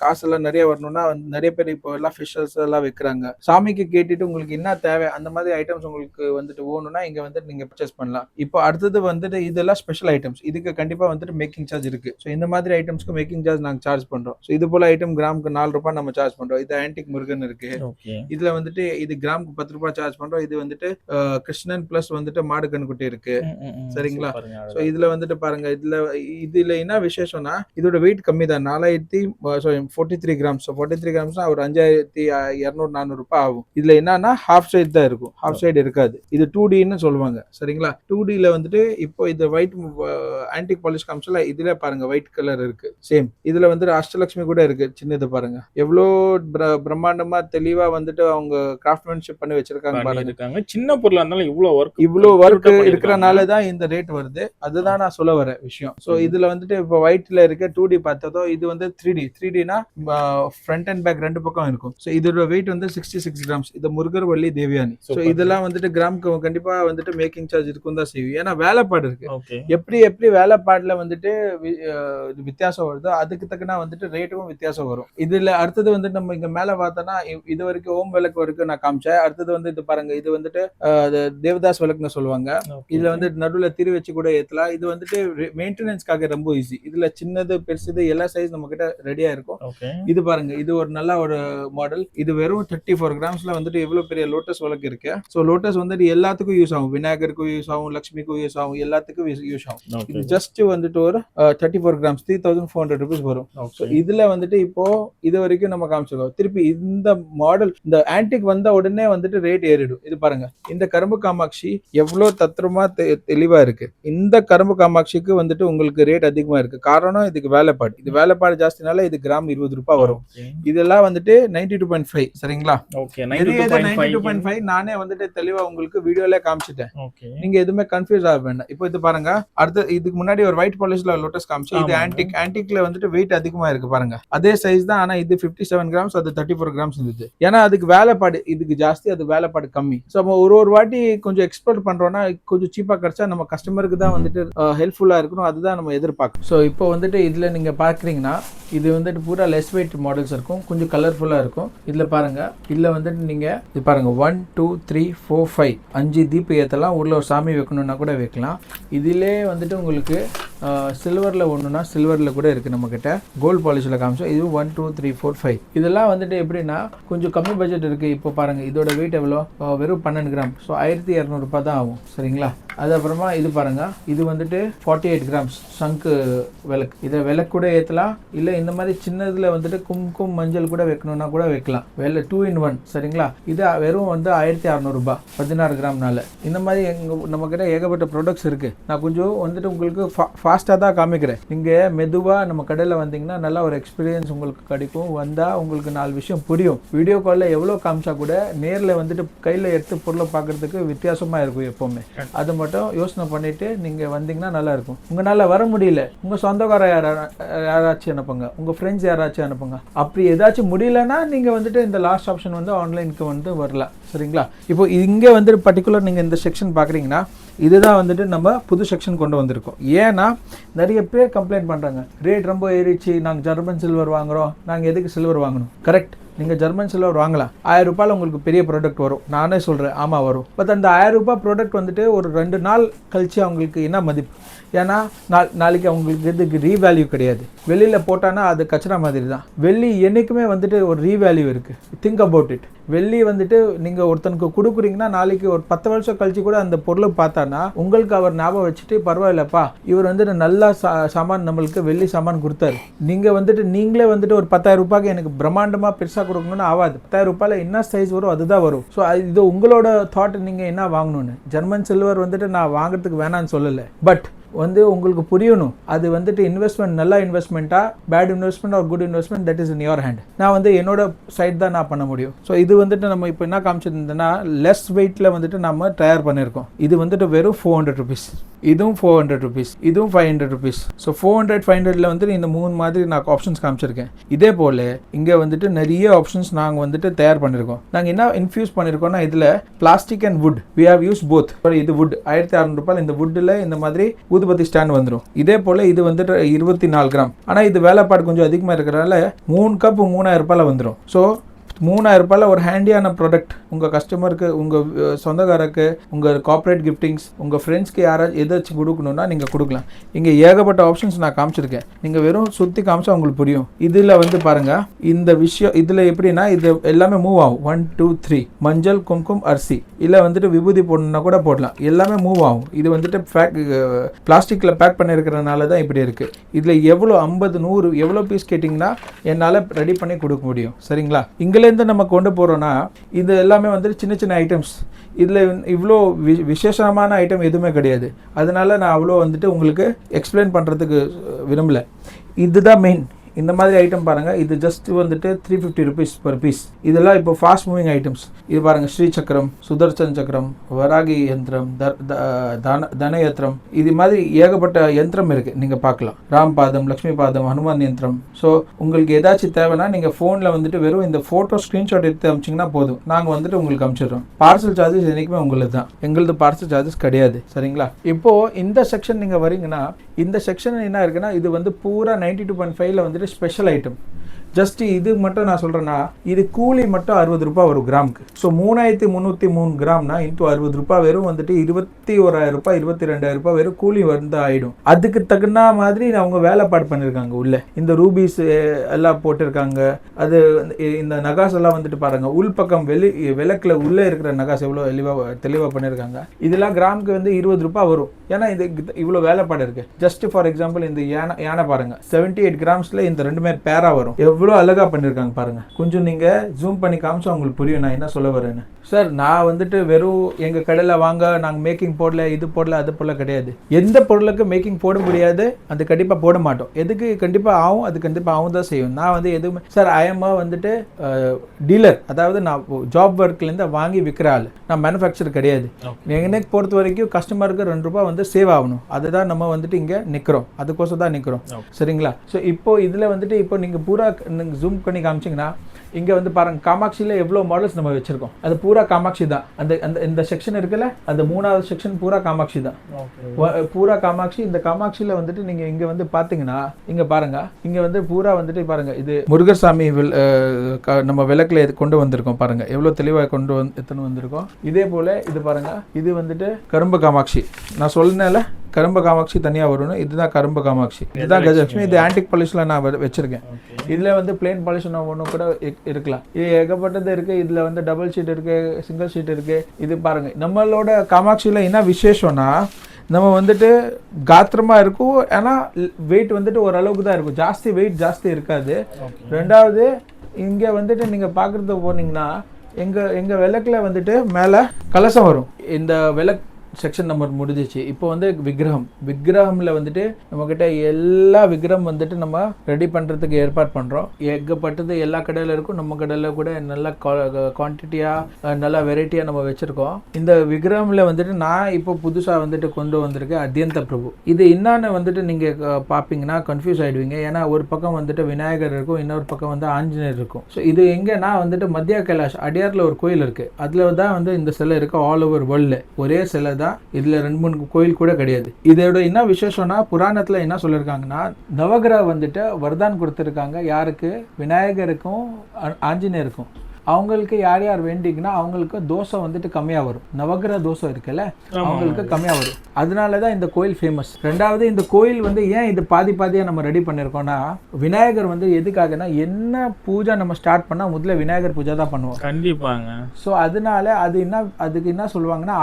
காசெல்லாம் நிறைய வரணும்னா நிறைய பேர் இப்போ எல்லாம் ஃபிஷர்ஸ் எல்லாம் வைக்கிறாங்க. சாமிக்கு கேட்டுட்டு உங்களுக்கு என்ன தேவை அந்த மாதிரி ஐட்டம்ஸ் உங்களுக்கு வந்துட்டு வேணும்னா இங்க வந்துட்டு நீங்க பர்ச்சேஸ் பண்ணலாம். இப்போ அடுத்தது வந்துட்டு இதெல்லாம் ஸ்பெஷல் ஐட்டம்ஸ். இதுக்கு கண்டிப்பா வந்துட்டு மேக்கிங் சார்ஜ் இருக்கு. ஸோ இந்த மாதிரி ஐட்டம்ஸ்க்கு மேக்கிங் சார்ஜ் நாங்க சார்ஜ் பண்றோம். ஸோ இது போல ஐட்டம் கிராமுக்கு 4 ரூபாய் நம்ம சார்ஜ் பண்றோம். இது ஆன்டிக் முருகன் இருக்கு. இதுல வந்துட்டு இது கிராமுக்கு 10 ரூபாய் சார்ஜ் பண்றோம். இது வந்துட்டு கிருஷ்ணன் பிளஸ் வந்துட்டு மாடு கண்குட்டி இருக்கு. சரிங்களா? ஸோ இதுல வந்துட்டு பாருங்க இதுல என்ன விசேஷம்னா இதோட வெயிட் கம்மி தான். 43 கிராம்ஸ். 43 கிராம்ஸ் ஒரு 5200-400 ரூபாய் ஆகும். இதுல என்னன்னா ஹாஃப் சைடு தான் இருக்கும், ஹாஃப் சைடு இருக்காது. இது 2Dன்னு சொல்லுவாங்க. சரிங்களா? 2Dல வந்துட்டு இப்போ இது ஒயிட் ஆன்டிக் பாலிஷ் காமிச்சல இதுல பாருங்க ஒயிட் கலர் இருக்கு. சேம் இதுல வந்துட்டு அஷ்டலட்சுமி கூட இருக்கு. சின்னது பாருங்க எவ்வளோ பிரம்மாண்டமா தெளிவா வந்துட்டு அவங்க கிராஃப்ட்மேன்ஷிப் பண்ணி வச்சிருக்காங்க பாருங்க. சின்ன பொருளா இருந்தாலும் இவ்வளோ ஒர்க் இருக்கிறனால தான் இந்த ரேட் வருது. அதுதான் நான் சொல்ல வர விஷயம். ஸோ இதுல வந்துட்டு இப்போ ஒயிட்ல இருக்க 2D பார்த்ததோ இது வந்து 3Dனா ஃப்ரண்ட் அண்ட் பேக் ரெண்டு பக்கம் இருக்கும். ஸோ இதோட வெயிட் வந்து 66 கிராம்ஸ். இது முருகர் வள்ளி தேவியானி. ஸோ இதெல்லாம் வந்துட்டு கிராமுக்கு கண்டிப்பா வந்துட்டு மேக்கிங் சார்ஜ் இருக்கும் தான் செய்யும். ஏன்னா வேலைப்பாடு இருக்கு. எப்படி வேலைப்பாடுல வந்துட்டு வித்தியாசம் வருதோ அதுக்கு தக்கன வந்துட்டு ரேட்டும் வித்தியாசம் வரும். இதுல அடுத்தது வந்துட்டு நம்ம இங்க மேல பார்த்தோம்னா இது வரைக்கும் ஓம் விளக்கு வரைக்கும் நான் காமிச்சேன். அடுத்தது வந்து இது பாருங்க, இது வந்துட்டு தேவதாஸ் விளக்குன்னு சொல்லுவாங்க. இதுல வந்து நடுவில் திரு வச்சு கூட ஏத்தலாம். இது வந்துட்டு மெயின்டெனன்ஸ்க்காக ரொம்ப ஈஸி. இதுல சின்னது பெருசு எல்லா சைஸ் நம்ம கிட்ட ரெடியா இருக்கும். இது பாருங்க, இது ஒரு நல்ல ஒரு மாடல். இது வெறும் 34 கிராம்ஸ்ல வந்துட்டு எவ்வளவு பெரிய லோட்டஸ் விளக்கு இருக்கு. சோ லோட்டஸ் வந்துட்டு எல்லாத்துக்கும் யூஸ் ஆகும். விநாயகருக்கும் யூஸ் ஆகும், லட்சுமிக்கும் யூஸ் ஆகும், எல்லாத்துக்கும் யூஸ் ஆகும். இது ஜஸ்ட் வந்துட்டு ஒரு 34 கிராம்ஸ் 3400 ருபீஸ் வரும். இதுல வந்துட்டு இப்போ இது வரைக்கும் நம்ம காமிச்சிருக்கோம். திருப்பி இந்த மாடல் இந்த ஆன்டிக் வந்த உடனே வந்துட்டு ரேட் ஏறிடும். இது பாருங்க, இந்த கரும்பு காமாட்சி எவ்வளவு தத்ரமா தெளிவா இருக்கு. இந்த கரும்பு காமாட்சிக்கு வந்துட்டு உங்களுக்கு ரேட் அதிகமா இருக்கு. காரணம் இதுக்கு வேலைப்பாடு. இது வேலைப்பாடு ஜாஸ்தினால இது கிராம் 20 ரூபாய் வரும். இதெல்லாம் வந்துட்டு 92.5. சரிங்களா? 92.5 நானே வந்துட்டு தெளிவா உங்களுக்கு வீடியோல காமிச்சிட்டேன். நீங்க எதுவுமே கன்ஃபியூஸ் ஆக வேண்டாம். இப்போ இது பாருங்க, அடுத்து இதுக்கு முன்னாடி ஒரு ஒயிட் பாலிஷ்ல லோட்டஸ் காமிச்சு. இது ஆன்டிக்ல வந்துட்டு வெயிட் அதிகமா இருக்கு பாருங்க. அதே சைஸ் தான், ஆனா இது 57 கிராம்ஸ், அது 34 கிராம்ஸ் இருந்துச்சு. ஏன்னா அதுக்கு வேலைப்பாடு இதுக்கு ஜாஸ்தி, அது வேலைப்பாடு கம்மி. ஸோ நம்ம ஒரு வாட்டி கொஞ்சம் எக்ஸ்போர்ட் பண்றோம்னா கொஞ்சம் சீப்பா கிடைச்சா நம்ம கஸ்டமருக்கு தான் வந்துட்டு ஹெல்ப்ஃபுல்லா இருக்கணும். அதுதான் நம்ம எதிர்பார்க்கணும். ஸோ இப்போ வந்துட்டு இதுல நீங்க பாக்குறீங்கன்னா இது வந்துட்டு பூரா லெஸ் வெயிட் மாடல்ஸ் இருக்கும், கொஞ்சம் கலர்ஃபுல்லா இருக்கும். இதுல பாருங்க, இதுல வந்துட்டு நீங்க இது பாருங்க 1 2 3 4 5 5 தீப ஏத்தலாம். உள்ள ஒரு சாமி வைக்கணும்னா கூட வைக்கலாம். இதிலே வந்துட்டு உங்களுக்கு சில்வரில் ஒன்றுனா சில்வரில் கூட இருக்குது நம்மக்கிட்ட. கோல்டு பாலிஷில் காமிச்சோம். இது 1 2 3 4 5 இதெல்லாம் வந்துட்டு எப்படின்னா கொஞ்சம் கம்மி பட்ஜெட் இருக்குது. இப்போ பாருங்கள் இதோட வெயிட் எவ்வளோ, வெறும் 12 கிராம். ஸோ 1200 ரூபாய் தான் ஆகும். சரிங்களா. அது அப்புறமா இது பாருங்கள், இது வந்துட்டு 48 கிராம்ஸ் சங்கு விளக்கு. இதை விளக்கு கூட ஏற்றலாம், இல்லை இந்த மாதிரி சின்னதில் வந்துட்டு கும்கும் மஞ்சள் கூட வைக்கணும்னா கூட வைக்கலாம். 2 in 1. சரிங்களா. இது வெறும் வந்து 1600 ரூபாய் 16 கிராம்னால. இந்த மாதிரி நம்மக்கிட்ட ஏகப்பட்ட ப்ராடக்ட்ஸ் இருக்குது. நான் கொஞ்சம் வந்துட்டு உங்களுக்கு ஃபாஸ்ட்டாக தான் காமிக்கிறேன். நீங்கள் மெதுவாக நம்ம கடையில் வந்தீங்கன்னா நல்லா ஒரு எக்ஸ்பீரியன்ஸ் உங்களுக்கு கிடைக்கும். வந்தால் உங்களுக்கு 4 விஷயம் புரியும். வீடியோ காலில் எவ்வளோ காமிச்சா கூட நேரில் வந்துட்டு கையில் எடுத்து பொருளை பார்க்குறதுக்கு வித்தியாசமாக இருக்கும் எப்போவுமே. அது மட்டும் யோசனை பண்ணிட்டு நீங்கள் வந்தீங்கன்னா நல்லா இருக்கும். உங்களால் வர முடியல, உங்கள் சொந்தக்கார யாராச்சும் அனுப்புங்க, உங்கள் ஃப்ரெண்ட்ஸ் யாராச்சும் அனுப்புங்க. அப்படி ஏதாச்சும் முடியலன்னா நீங்கள் வந்துட்டு இந்த லாஸ்ட் ஆப்ஷன் வந்து ஆன்லைனுக்கு வந்து வரலாம். சரிங்களா. இப்போ இங்கே வந்துட்டு பர்டிகுலர் நீங்கள் இந்த செக்ஷன் பார்க்குறீங்கன்னா இதுதான் வந்துட்டு நம்ம புது செக்ஷன் கொண்டு வந்திருக்கோம். ஏன்னா நிறைய பேர் கம்ப்ளைண்ட் பண்ணுறாங்க, ரேட் ரொம்ப ஏறிச்சு, நாங்கள் ஜெர்மன் சில்வர் வாங்குகிறோம், நாங்கள் எதுக்கு சில்வர் வாங்கணும். கரெக்ட், நீங்கள் ஜெர்மன் சில்வர் வாங்கலாம். 1000 ரூபாயில் உங்களுக்கு பெரிய ப்ராடக்ட் வரும். நானே சொல்கிறேன், ஆமாம் வரும். பட் அந்த 1000 ரூபாய் ப்ராடக்ட் வந்துட்டு ஒரு 2 நாள் கழிச்சு அவங்களுக்கு என்ன மதிப்பு? ஏன்னா நாளைக்கு அவங்களுக்கு இதுக்கு ரீவேல்யூ கிடையாது. வெளியில் போட்டானா அது கச்சரா மாதிரி தான். வெள்ளி என்றைக்குமே வந்துட்டு ஒரு ரீவேல்யூ இருக்குது. Think about it. வெள்ளி வந்துட்டு நீங்கள் ஒருத்தனுக்கு கொடுக்குறீங்கன்னா நாளைக்கு ஒரு 10 வருஷம் கழிச்சு கூட அந்த பொருளை பார்த்தானா உங்களுக்கு அவர் ஞாபகம் வச்சுட்டு பரவாயில்லப்பா இவர் வந்துட்டு நல்லா சாமான் நம்மளுக்கு வெள்ளி சாமான் கொடுத்தாரு. நீங்கள் வந்துட்டு நீங்களே வந்துட்டு ஒரு 10,000 ரூபாய்க்கு எனக்கு பிரம்மாண்டமாக பெருசாக கொடுக்கணும்னு ஆகாது. 10,000 ரூபாயில் என்ன சைஸ் வரும் அதுதான் வரும். ஸோ இது உங்களோட தாட். நீங்கள் என்ன வாங்கணும்னு. ஜெர்மன் சில்வர் வந்துட்டு நான் வாங்குறதுக்கு வேணான்னு சொல்லலை. பட் வந்து உங்களுக்கு புரியணும் அது வந்துட்டு இன்வெஸ்ட்மெண்ட் நல்ல இன்வெஸ்ட்மெண்ட்டா bad investment or good investment that is in your hand. நான் வந்து என்னோட சைட் தான் நான் பண்ண முடியும். ஸோ இது வந்துட்டு நம்ம இப்போ என்ன காமிச்சிருந்தோன்னா லெஸ் வெயிட்டில் வந்துட்டு நம்ம தயார் பண்ணியிருக்கோம். இது வந்துட்டு வெறும் 400 ருபீஸ், இதுவும் 400 ருபீஸ், இதுவும் 500 ருபீஸ். ஸோ 400 500ல் வந்துட்டு இந்த 3 மாதிரி நான் ஆப்ஷன்ஸ் காமிச்சிருக்கேன். இதே போல் இங்கே வந்துட்டு நிறைய ஆப்ஷன்ஸ் நாங்கள் வந்துட்டு தயார் பண்ணியிருக்கோம். நாங்கள் என்ன இன்ஃபியூஸ் பண்ணியிருக்கோம்னா இதில் plastic and wood we have use both. இது வுட் 1600 ரூபாய். இந்த வுட்டில் இந்த மாதிரி ஊதுபத்தி ஸ்டாண்ட் வந்துடும். இதே போல் இது வந்துட்டு 24 கிராம். ஆனால் இது வேலைப்பாடு கொஞ்சம் அதிகமாக இருக்கிறனால 3 கப் 3000 ரூபாயில் வந்துடும். ஸோ 3000 ரூபாயில் ஒரு ஹேண்டியான ப்ராடக்ட் உங்கள் கஸ்டமருக்கு, உங்கள் சொந்தக்காரருக்கு, உங்கள் கார்ப்பரேட் கிஃப்டிங்ஸ், உங்கள் ஃப்ரெண்ட்ஸ்க்கு யாராச்சும் எதாச்சும் கொடுக்கணுன்னா நீங்கள் கொடுக்கலாம். இங்கே ஏகப்பட்ட ஆப்ஷன்ஸ் நான் காமிச்சிருக்கேன். நீங்கள் வெறும் சுற்றி காமிச்சா உங்களுக்கு புரியும். இதில் வந்து பாருங்கள் இந்த விஷயம். இதில் எப்படின்னா இது எல்லாமே மூவ் ஆகும். 1 2 3 மஞ்சள் கும்கும் அரிசி இல்லை வந்துட்டு விபூதி போடணுன்னா கூட போடலாம். எல்லாமே மூவ் ஆகும். இது வந்துட்டு பிளாஸ்டிக்கில் பேக் பண்ணியிருக்கிறதுனால தான் இப்படி இருக்குது. இதில் எவ்வளோ 50 100 எவ்வளோ பீஸ் கேட்டிங்கன்னா என்னால் ரெடி பண்ணி கொடுக்க முடியும். சரிங்களா. இங்கே நம்ம கொண்டு போறோம்னா இது எல்லாமே வந்து சின்ன சின்ன ஐட்டம்ஸ். இதில் இவ்வளோ விசேஷமான ஐட்டம் எதுவுமே கிடையாது. அதனால நான் அவ்வளோ வந்துட்டு உங்களுக்கு எக்ஸ்பிளைன் பண்ணுறதுக்கு விரும்பல. இதுதான் மெயின். இந்த மாதிரி ஐட்டம் பாருங்கள். இது ஜஸ்ட் வந்துட்டு 350 ருபீஸ் பர் பீஸ். இதெல்லாம் இப்போ ஃபாஸ்ட் மூவிங் ஐட்டம்ஸ். இது பாருங்கள், ஸ்ரீ சக்கரம், சுதர்சன் சக்கரம், வராகி யந்திரம், தன யந்திரம், இது மாதிரி ஏகப்பட்ட யந்திரம் இருக்குது. நீங்கள் பார்க்கலாம். ராம் பாதம், லக்ஷ்மி பாதம், ஹனுமான் யந்திரம். ஸோ உங்களுக்கு ஏதாச்சும் தேவைன்னா நீங்கள் ஃபோனில் வந்துட்டு வெறும் இந்த ஃபோட்டோ ஸ்க்ரீன்ஷாட் எடுத்து அமிச்சிங்கன்னா போதும். நாங்கள் வந்துட்டு உங்களுக்கு அனுப்பிச்சிடுறோம். பார்சல் சார்ஜஸ் என்றைக்குமே உங்களுக்கு தான், எங்களது பார்சல் சார்ஜஸ் கிடையாது. சரிங்களா. இப்போது இந்த செக்ஷன் நீங்கள் வரீங்கன்னா இந்த செக்ஷன் என்ன இருக்குன்னா இது வந்து பூரா 92.5ல் வந்துட்டு ஸ்பெஷல் ஐட்டம். ஜஸ்ட் இது மட்டும் நான் சொல்கிறேன்னா இது கூலி மட்டும் 60 ரூபாய் வரும் கிராமுக்கு. ஸோ 3303 கிராம்னா இன்ட்டு 60 ரூபாய் வெறும் வந்துட்டு 21,000 ரூபாய் 22,000 ரூபாய் வெறும் கூலி வந்து ஆகிடும். அதுக்கு தகுந்த மாதிரி அவங்க வேலைப்பாடு பண்ணியிருக்காங்க. உள்ள இந்த ரூபீஸ் எல்லாம் போட்டிருக்காங்க. அது இந்த நகாஸ் எல்லாம் வந்துட்டு பாருங்கள். உள்பக்கம் விளக்கில் உள்ளே இருக்கிற நகாஸ் எவ்வளோ தெளிவாக பண்ணியிருக்காங்க. இதெல்லாம் கிராமுக்கு வந்து 20 ரூபாய் வரும். ஏன்னா இது இவ்வளோ வேலைப்பாடு இருக்குது. ஜஸ்ட் ஃபார் எக்ஸாம்பிள் இந்த யானை பாருங்கள், 78 கிராம்ஸில் இந்த 2 பேரா வரும். எவ்வளோ அழகாக பண்ணியிருக்காங்க பாருங்கள். கொஞ்சம் நீங்கள் ஜூம் பண்ணி காமிச்சா உங்களுக்கு புரியும் நான் என்ன சொல்ல வரேன்னு. சார் நான் வந்துட்டு வெறும் எங்கள் கடையில் வாங்க நாங்கள் மேக்கிங் போடல, இது போடல, அது போடல கிடையாது. எந்த பொருளுக்கு மேக்கிங் போட முடியாது அது கண்டிப்பாக போட மாட்டோம். எதுக்கு கண்டிப்பாக ஆகும், அது கண்டிப்பாக ஆகும் தான் செய்யும். நான் வந்து எதுவுமே சார் ஐஎம்மா வந்துட்டு டீலர், அதாவது நான் ஜாப் ஒர்க்லேருந்து வாங்கி விற்கிற ஆள், நான் மேனுஃபேக்சர் கிடையாது. எனக்கு பொறுத்த வரைக்கும் கஸ்டமருக்கு 2 ரூபாய் வந்து சேவ் ஆகணும். அதுதான் நம்ம வந்துட்டு இங்கே நிற்கிறோம், அதுக்கோசம் தான் நிற்கிறோம். சரிங்களா. ஸோ இப்போ இதில் வந்துட்டு இப்போ நீங்கள் பூரா நீங்கள் ஜூம் பண்ணி காமிச்சிங்கன்னா இங்கே வந்து பாருங்கள் காமாட்சியில் எவ்வளோ மாடல்ஸ் நம்ம வச்சுருக்கோம். அது பூரா காமாட்சி தான். இந்த செக்ஷன் இருக்குல்ல, அந்த 3வது செக்ஷன் பூரா காமாட்சி தான். பூரா காமாட்சி. இந்த காமாட்சியில் வந்துட்டு நீங்கள் இங்கே வந்து பார்த்தீங்கன்னா இங்கே பாருங்கள், இங்கே வந்து பூரா வந்துட்டு பாருங்கள் இது முருகசாமி நம்ம விளக்கில் கொண்டு வந்திருக்கோம். பாருங்கள் எவ்வளோ தெளிவாக எத்தனை வந்திருக்கோம். இதே போல் இது பாருங்கள், இது வந்துட்டு கரும்பு காமாட்சி. நான் சொன்னேன்ல கரும்ப காமாட்சி தனியா வரும். இதுதான் கரும்ப காமாட்சி, இதுதான் கஜலட்சுமி. இது ஆன்டிக் பாலிஷ்ல நான் வச்சிருக்கேன். இதுல வந்து பிளெயின் பாலிஷ் ஒன்று கூட இருக்கலாம். இது ஏகப்பட்டது இருக்கு. இதுல வந்து டபுள் ஷீட் இருக்கு, சிங்கிள் ஷீட் இருக்கு. இது பாருங்க, நம்மளோட காமாட்சியில என்ன விசேஷம்னா நம்ம வந்துட்டு காத்திரமா இருக்கும். ஏன்னா வெயிட் வந்துட்டு ஓரளவுக்கு தான் இருக்கும், ஜாஸ்தி வெயிட் ஜாஸ்தி இருக்காது. ரெண்டாவது இங்க வந்துட்டு நீங்க பாக்குறது போனீங்கன்னா எங்க விளக்குல வந்துட்டு மேல கலசம் வரும். இந்த விளக்கு செக்ஷன் நம்பர் முடிஞ்சிச்சு. இப்போ வந்து விக்கிரகம்ல வந்துட்டு நம்மக்கிட்ட எல்லா விக்கிரகம் வந்துட்டு நம்ம ரெடி பண்ணுறதுக்கு ஏற்பாடு பண்ணுறோம். ஏகப்பட்டது எல்லா கடையில் இருக்கும். நம்ம கடையில் கூட நல்ல குவான்டிட்டியாக நல்ல வெரைட்டியாக நம்ம வச்சுருக்கோம். இந்த விக்கிரகம்ல வந்துட்டு நான் இப்போ புதுசாக வந்துட்டு கொண்டு வந்திருக்கேன் அத்யந்த பிரபு. இது என்னன்னு வந்துட்டு நீங்கள் பார்ப்பீங்கன்னா கன்ஃபியூஸ் ஆகிடுவீங்க. ஏன்னா ஒரு பக்கம் வந்துட்டு விநாயகர் இருக்கும், இன்னொரு பக்கம் வந்து ஆஞ்சநேயர் இருக்கும். ஸோ இது எங்கன்னா வந்துட்டு மத்திய கைலாஷ் அடியாரில் ஒரு கோயில் இருக்குது. அதில் தான் வந்து இந்த சிலை இருக்குது. ஆல் ஓவர் வேர்ல்டு ஒரே சிலை தான். இதுல 2-3 கோயில் கூட கிடையாது. இதோட என்ன விசேஷம்னா புராணத்துல என்ன சொல்லிருக்காங்கன்னா நவகிரக வந்துட்டு வரதான் கொடுத்திருக்காங்க. யாருக்கு? விநாயகருக்கும் ஆஞ்சநேயருக்கும். அவங்களுக்கு யார் யார் வேண்டிங்கன்னா அவங்களுக்கு தோசை வந்துட்டு கம்மியா வரும். நவகிரக தோசை இருக்குல்ல, அவங்களுக்கு கம்மியா வரும். அதனாலதான் இந்த கோயில் ஃபேமஸ். ரெண்டாவது இந்த கோயில் வந்து ஏன் இது பாதியா நம்ம ரெடி பண்ணிருக்கோம்னா விநாயகர் வந்து எதுக்காகனா என்ன பூஜை நம்ம ஸ்டார்ட் பண்ணா முதல்ல விநாயகர் பூஜை தான் பண்ணுவோம் கண்டிப்பாங்க. ஸோ அதனால அதுக்கு என்ன சொல்லுவாங்கன்னா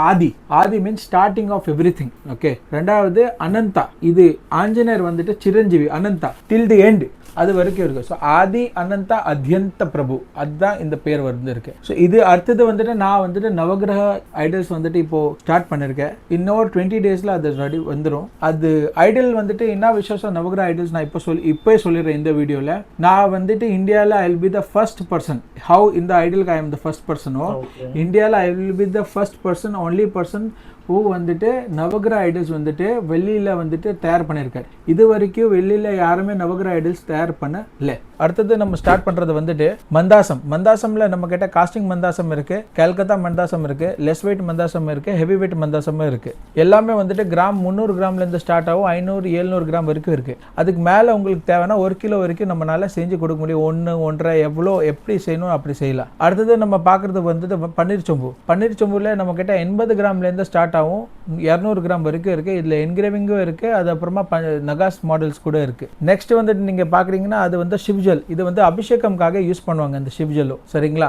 ஆதி means starting of everything. Okay. ரெண்டாவது அனந்தா, இது ஆஞ்சநேயர் வந்துட்டு சிரஞ்சீவி அனந்தா டில் தி எண்ட், அது வரைக்கும் இருக்கு. ஸோ ஆதி அனந்தா அத்யந்த பிரபு, அதுதான் இந்த பேர் வந்து இருக்கு. ஸோ இது அடுத்தது வந்துட்டு நான் வந்துட்டு நவகிரக ஐடல்ஸ் வந்துட்டு இப்போ ஸ்டார்ட் பண்ணிருக்கேன். இன்னொரு 20 daysல அது ரெடி வந்துடும். அது ஐடல் வந்துட்டு என்ன விசேஷம் நவகிரக ஐடல்ஸ் நான் இப்போ சொல்லிடுறேன் இந்த வீடியோல. நான் வந்துட்டு இந்தியாவில் I will be the first person. How இந்த ஐடலுக்கு ஐ எம் த ஃபர்ஸ்ட் பர்சனோ இந்தியாவில் I will be the first person, only person who வந்துட்டு நவகிரக ஐடல்ஸ் வந்துட்டு வெள்ளியில வந்துட்டு தயார் பண்ணியிருக்காரு. இது வரைக்கும் வெள்ளியில யாருமே நவகிரக ஐடல்ஸ் தயார் பண்ணல. அடுத்தது நம்ம ஸ்டார்ட் பண்றது வந்துட்டு மந்தாசம்ல நம்ம கிட்ட காஸ்டிங் மந்தாசம் இருக்கு, கல்கத்தா மந்தாசம் இருக்கு, லெஸ் வெயிட் மந்தாசம் இருக்கு, ஹெவி வெயிட் மந்தாசமும் இருக்கு. எல்லாமே வந்துட்டு கிராம் 300 கிராம்ல இருந்து ஸ்டார்ட் ஆகும், 500-700 கிராம் வரைக்கும் இருக்கு. அதுக்கு மேல உங்களுக்கு தேவைன்னா 1 கிலோ வரைக்கும் நம்மளால செஞ்சு கொடுக்க முடியும். 1-1.5 எவ்வளோ எப்படி செய்யணும் அப்படி செய்யலாம். அடுத்தது நம்ம பாக்குறது வந்துட்டு பன்னீர் சொம்புல நம்ம கிட்ட 80 கிராம்ல இருந்து ஸ்டார்ட் ஆகும், 200 கிராம் வரைக்கும் இருக்கு. இதுல என்கிரேவிங்கும் இருக்கு, அது அப்புறமா நகாஸ் மாடல்ஸ் கூட இருக்கு. நெக்ஸ்ட் வந்துட்டு நீங்க பாக்குறீங்கன்னா அது வந்து சிவ்ஜல். இது வந்து அபிஷேகம்காக யூஸ் பண்ணுவாங்க இந்த சிவ்ஜலும், சரிங்களா?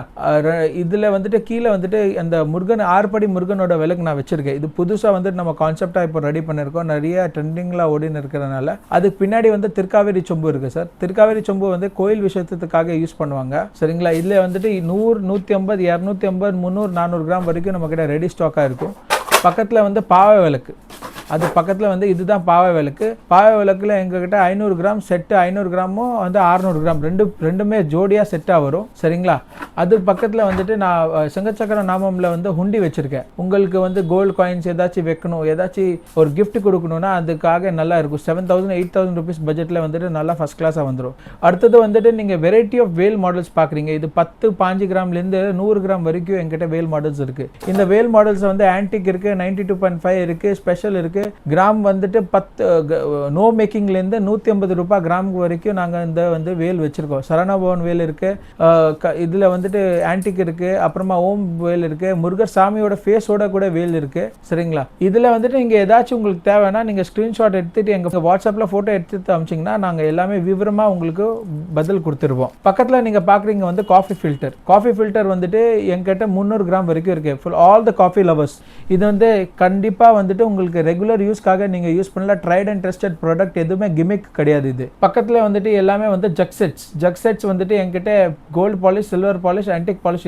இதுல வந்துட்டு கீழே வந்துட்டு அந்த முருகன் 6 படி முருகனோட விளக்கு நான் வச்சிருக்கேன். இது புதுசா வந்துட்டு நம்ம கான்செப்டா இப்போ ரெடி பண்ணிருக்கோம். நிறைய ட்ரெண்டிங்ல ஓடின்னு இருக்கிறதுனால அதுக்கு பின்னாடி வந்து திருக்காவேரி சொம்பு இருக்கு சார். திருக்காவேரி சொம்பு வந்து கோயில் விஷயத்துக்காக யூஸ் பண்ணுவாங்க, சரிங்களா? இதுல வந்துட்டு 100, 150, 250, 300, 400 கிராம் வரைக்கும் நம்ம கிட்ட ரெடி ஸ்டாக்கா இருக்கும். பக்கத்தில் வந்து பாவை விளக்கு, அது பக்கத்தில் வந்து இதுதான் பாவை விளக்கு. பாவை விளக்குல எங்ககிட்ட 500 கிராம் செட்டு, 500 கிராமும் வந்து 600 கிராம் ரெண்டுமே ஜோடியாக செட்டாக வரும், சரிங்களா? அது பக்கத்தில் வந்துட்டு நான் சங்கச்சக்கர நாமம்ல வந்து ஹுண்டி வச்சிருக்கேன். உங்களுக்கு வந்து கோல்டு காயின்ஸ் ஏதாச்சும் வைக்கணும், ஏதாச்சும் ஒரு கிஃப்ட் கொடுக்கணும்னா அதுக்காக நல்லா இருக்கும். 7,000-8,000 ருபீஸ் பட்ஜெட்டில் வந்துட்டு நல்லா ஃபர்ஸ்ட் கிளாஸாக வந்துடும். அடுத்தது வந்துட்டு நீங்கள் வெரைட்டி ஆஃப் வேல் மாடல்ஸ் பார்க்குறீங்க. இது 10-5 கிராம்லேருந்து 100 கிராம் வரைக்கும் எங்கிட்ட வேல் மாடல்ஸ் இருக்குது. இந்த வேல் மாடல்ஸ் வந்து ஆன்டிக் இருக்குது, 92.5 இருக்குது, ஸ்பெஷல் இருக்குது. கிராம் வந்துட்டு 10 நோ மேக்கிங்லேருந்து 150 ரூபாய் கிராம் வரைக்கும் நாங்கள் இந்த வந்து வேல் வச்சிருக்கோம். சரணபவன் வேல் இருக்கு, இதில் வந்துட்டு ஆன்டிக் இருக்கு, அப்புறமா ஓம் வேல் இருக்கு, முருகர் சாமியோட ஃபேஸோட கூட வேல் இருக்கு, சரிங்களா? இதில் வந்துட்டு நீங்கள் ஏதாச்சும் உங்களுக்கு தேவைன்னா நீங்கள் ஸ்க்ரீன்ஷாட் எடுத்துட்டு எங்கள் வாட்ஸ்அப்பில் ஃபோட்டோ எடுத்து அமிச்சிங்கன்னா நாங்கள் எல்லாமே விவரமாக உங்களுக்கு பதில் கொடுத்துருவோம். பக்கத்தில் நீங்கள் பார்க்குறீங்க வந்து காஃபி ஃபில்டர் வந்துட்டு எங்கிட்ட 300 கிராம் வரைக்கும் இருக்கு. Full all the coffee lovers. இது வந்து கண்டிப்பாக வந்துட்டு உங்களுக்கு ரெகுலர் யூஸ்க்காக நீங்கள் யூஸ் பண்ணலாம். ட்ரைட் அண்ட் டெஸ்டட் ப்ராடக்ட், எதுவுமே கிமிக் கிடையாது. இது பக்கத்தில் வந்துட்டு எல்லாமே வந்து ஜக் செட்ஸ் வந்துட்டு என்கிட்ட gold polish, silver polish, antique polish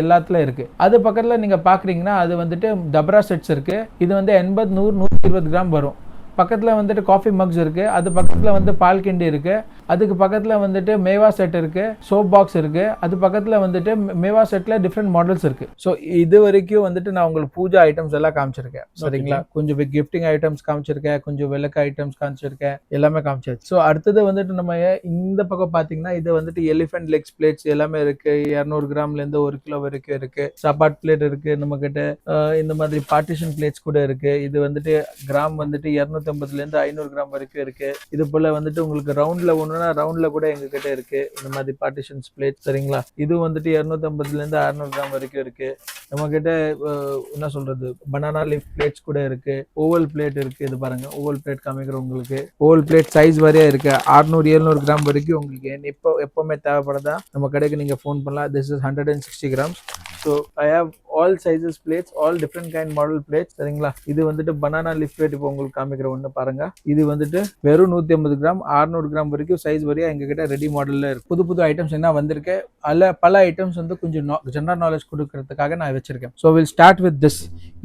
எல்லாத்துல இருக்கு. அது பக்கத்தில் நீங்கள் பார்க்குறீங்கன்னா அது வந்துட்டு டப்ரா செட்ஸ் இருக்கு. இது வந்து 80, 100, 120 கிராம் வரும். பக்கத்தில் வந்துட்டு காஃபி மக்ஸ் இருக்கு, அது பக்கத்தில் வந்து பால் கிண்டி இருக்கு, அதுக்கு பக்கத்தில் வந்துட்டு மேவா செட் இருக்கு, சோப் பாக்ஸ் இருக்கு, அது பக்கத்தில் வந்துட்டு மேவா செட்ல டிஃப்ரெண்ட் மாடல்ஸ் இருக்கு. ஸோ இது வரைக்கும் வந்துட்டு நான் உங்களுக்கு பூஜா ஐட்டம்ஸ் எல்லாம் காமிச்சிருக்கேன், சரிங்களா? கொஞ்சம் கிஃப்டிங் ஐட்டம்ஸ் காமிச்சிருக்கேன், கொஞ்சம் விளக்கு ஐட்டம்ஸ் காமிச்சிருக்கேன், எல்லாமே காமிச்சிருச்சு. ஸோ அடுத்தது வந்துட்டு நம்ம இந்த பக்கம் பார்த்தீங்கன்னா இது வந்துட்டு எலிஃபென்ட் லெக்ஸ் பிளேட்ஸ் எல்லாமே இருக்கு. 200 கிராம்லேருந்து 1 கிலோ வரைக்கும் இருக்கு. சப்பாட் பிளேட் இருக்கு நம்ம கிட்ட. இந்த மாதிரி பார்ட்டிஷன் பிளேட்ஸ் கூட இருக்கு. இது வந்துட்டு கிராம் வந்துட்டு 250 250 இருந்து 500 கிராம் வரைக்கும் இருக்கு. இது போல வந்துட்டு உங்களுக்கு ரவுண்ட்ல ஒண்ணுனா ரவுண்ட்ல கூட எங்க கிட்ட இருக்கு. இந்த மாதிரி பார்ட்டிஷன்ஸ் பிளேட் சரிங்களா. இது வந்துட்டு 250 இருந்து 600 கிராம் வரைக்கும் இருக்கு. நம்ம கிட்ட என்ன சொல்றது பனானா லீஃப் பிளேட்ஸ் கூட இருக்கு. ஓவல் பிளேட் இருக்கு. இது பாருங்க ஓவல் பிளேட் காமிக்கிறேன் உங்களுக்கு. ஓவல் பிளேட் சைஸ் வரையா இருக்கு. 600-700 கிராம் வரைக்கும் உங்களுக்கு எப்பவுமே தேவைப்படுதா நம்ம கடைக்கு நீங்க ஃபோன் பண்ணலாம். This is 160 grams. So I have all sizes plates, all different kind model plates சரிங்களா. இது வந்துட்டு பனானா லீஃப் பிளேட் இப்போ உங்களுக்கு காமிக்கிற ஒன்று பாருங்க. இது வந்துட்டு வெறும் 150 கிராம் 600 கிராம் வரைக்கும் சைஸ் வரையா எங்க கிட்ட ரெடி மாடல்ல இருக்கு. புது புது ஐட்டம்ஸ் என்ன வந்திருக்கு. அதில் பல ஐட்டம்ஸ் வந்து கொஞ்சம் ஜெனரல் நாலேஜ் கொடுக்கறதுக்காக நான் வச்சிருக்கேன். So will start with this.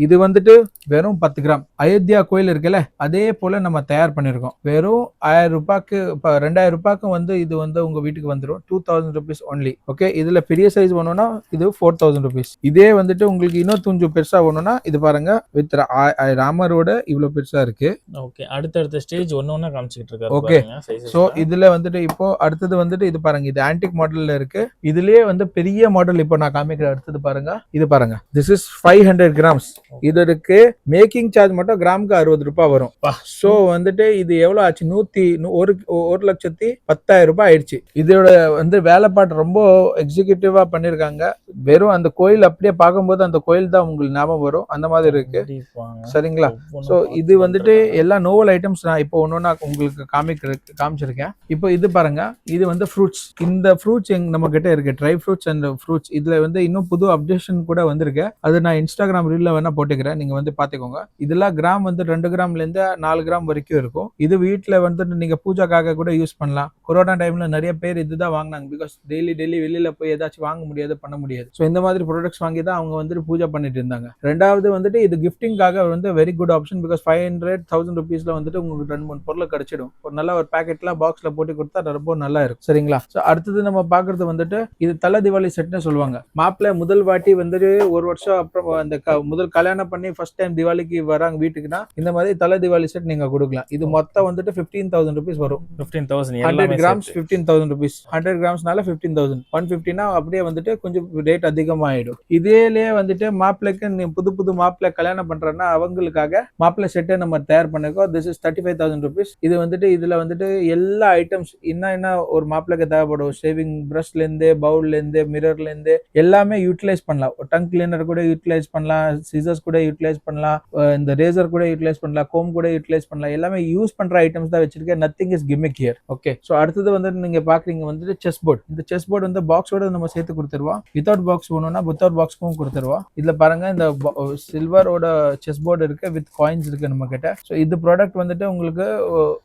இது வந்துட்டு வெறும் 10 கிராம். அயோத்தியா கோயில் இருக்குல்ல அதே போல நம்ம தயார் பண்ணிருக்கோம். வெறும் 1000 ரூபாய்க்கு 2000 ரூபாய்க்கு வந்து இது வந்து உங்க வீட்டுக்கு வந்துடும். 2000 ருபீஸ் ஒன்லி. ஓகே, இதுல பெரிய சைஸ் வேணும்னா இது 4000 ருபீஸ். இதே வந்துட்டு உங்களுக்கு இன்னும் கொஞ்சம் பெருசா வேணும்னா இது பாருங்க வித் ராமரோட இவ்வளவு பெருசா இருக்கு. ஓகே, அடுத்த ஸ்டேஜ் ஒண்ணா காமிச்சிட்டு இருக்காரு. ஓகே, சோ இதுல வந்துட்டு இப்போ அடுத்தது வந்துட்டு இது பாருங்க. இது ஆன்டிக் மாடல்ல இருக்கு. இதுலயே வந்து பெரிய மாடல் இப்போ நான் காமிக்கிறேன். அடுத்தது பாருங்க. இது பாருங்க. This is 500 grams. இதற்கு மேக்கிங் சார்ஜ் மட்டும் கிராமுக்கு 60 ரூபாய் வரும். சோ வந்துட்டு இது எவ்வளவு ஆச்சு 1,10,10,000 ரூபாய் ஆயிடுச்சு. இதோட வந்து வேலைப்பாடு ரொம்ப எக்ஸிகியூட்டிவா பண்ணிருக்காங்க. வெறும் அந்த கோயில் அப்படியே பார்க்கும்போது அந்த கோயில் தான் உங்களுக்கு ஞாபகம் வரும். அந்த மாதிரி இருக்கு சரிங்களா. சோ இது வந்துட்டு எல்லா நோவல் ஐட்டம்ஸ் நான் இப்போ ஒன்னொன்னா உங்களுக்கு காமிச்சிருக்கேன். இப்போ இது பாருங்க. இது வந்து ஃப்ரூட்ஸ். இந்த ஃப்ரூட்ஸ் நம்ம கிட்ட இருக்கு. Dry fruits and fruits. இதுல வந்து இன்னும் புது அப்டேஷன் கூட வந்திருக்கு. அது நான் இன்ஸ்டாகிராம் ரீல்ல வேணா போட்டுக்கிறேன். நீங்க வந்து பாத்துக்கோங்க. இதெல்லாம் கிராம் வந்து 2 கிராம்ல இருந்து 4 கிராம் வரைக்கும் இருக்கும். இது வீட்டுல வந்துட்டு நீங்க பூஜைக்காக கூட யூஸ் பண்ணலாம். கொரோனா டைம்ல நிறைய பேர் இதுதான் வாங்கினாங்க. பிகாஸ் டெய்லி வெளியில போய் ஏதாச்சும் வாங்க முடியாது, பண்ண முடியாது. ஸோ இந்த மாதிரி ப்ராடக்ட்ஸ் வாங்கி தான் அவங்க வந்துட்டு பூஜை பண்ணிட்டு இருந்தாங்க. ரெண்டாவது வந்துட்டு இது கிஃப்டிங்காக வந்து வெரி குட் ஆப்ஷன். பிகாஸ் 500-1000 ருபீஸ்ல வந்துட்டு உங்களுக்கு 2-3 பொருள் கிடைச்சிடும். ஒரு நல்ல ஒரு பேக்கெட்ல பாக்ஸ்ல போட்டு கொடுத்தா ரொம்ப நல்லா இருக்கும் சரிங்களா. ஸோ அடுத்தது நம்ம பாக்குறது வந்துட்டு இது தலை திவாலி செட்னு சொல்லுவாங்க. மாப்பிள்ளை முதல் வாட்டி வந்துட்டு ஒரு வருஷம் அப்புறம் அந்த முதல் கல்யாணம் பண்ணி ஃபர்ஸ்ட் டைம் திவாலிக்கு வராங்க வீட்டுக்குன்னா இந்த மாதிரி தலை திவாலி செட் நீங்க கொடுக்கலாம். இது மொத்தம் வந்துட்டு 15,000 ருபீஸ் வரும். 15,000 100 கிராம்ஸ் 15,000 ருபீஸ். 100 கிராம்ஸ்னால 15,000. 150னா அப்படியே வந்துட்டு கொஞ்சம் ரேட் அதிகமாயிடும். இதேலயே வந்துட்டு மாப்பிள்ளைக்கு புது மாப்பிள்ளை கல்யாணம் பண்றேன்னா அவங்களுக்காக மாப்பிள்ளை செட்டை நம்ம தயார் பண்ணிருக்கோம். This is 35,000 rupees. இது வந்துட்டு இதுல வந்துட்டு எல்லா ஐட்டம்ஸ் என்ன ஒரு மாப்பிள்ளைக்கு தேவைப்படும். ஷேவிங் பிரஷ்ல இருந்து பவுல்ல இருந்து மிரர்ல இருந்து எல்லாமே யூட்டிலைஸ் பண்ணலாம். டங் கிளீனர் கூட யூட்டிலைஸ் பண்ணலாம். சிசர்ஸ் கூட யூட்டிலைஸ் பண்ணலாம். இந்த ரேசர் கூட யூட்டிலைஸ் பண்ணலாம். கோம் கூட யூட்டிலைஸ் பண்ணலாம். எல்லாமே யூஸ் பண்ற ஐட்டம்ஸ் தான் வச்சிருக்கேன். Nothing is gimmick here. Okay, so அடுத்தது வந்துட்டு நீங்க பாக்குறீங்க வந்துட்டு செஸ் போர்டு. இந்த செஸ் போர்டு வந்து பாக்ஸோட நம்ம சேர்த்து கொடுத்துருவோம். வித்தவுட் பாக்ஸ் வேணும்னா வித்தவுட் பாக்ஸ்க்கும் கொடுத்துருவோம். இதுல பாருங்க இந்த சில்வரோட செஸ் போர்டு இருக்கு வித் காயின்ஸ் இருக்கு நம்ம கிட்ட. சோ இது ப்ராடக்ட் வந்துட்டு உங்களுக்கு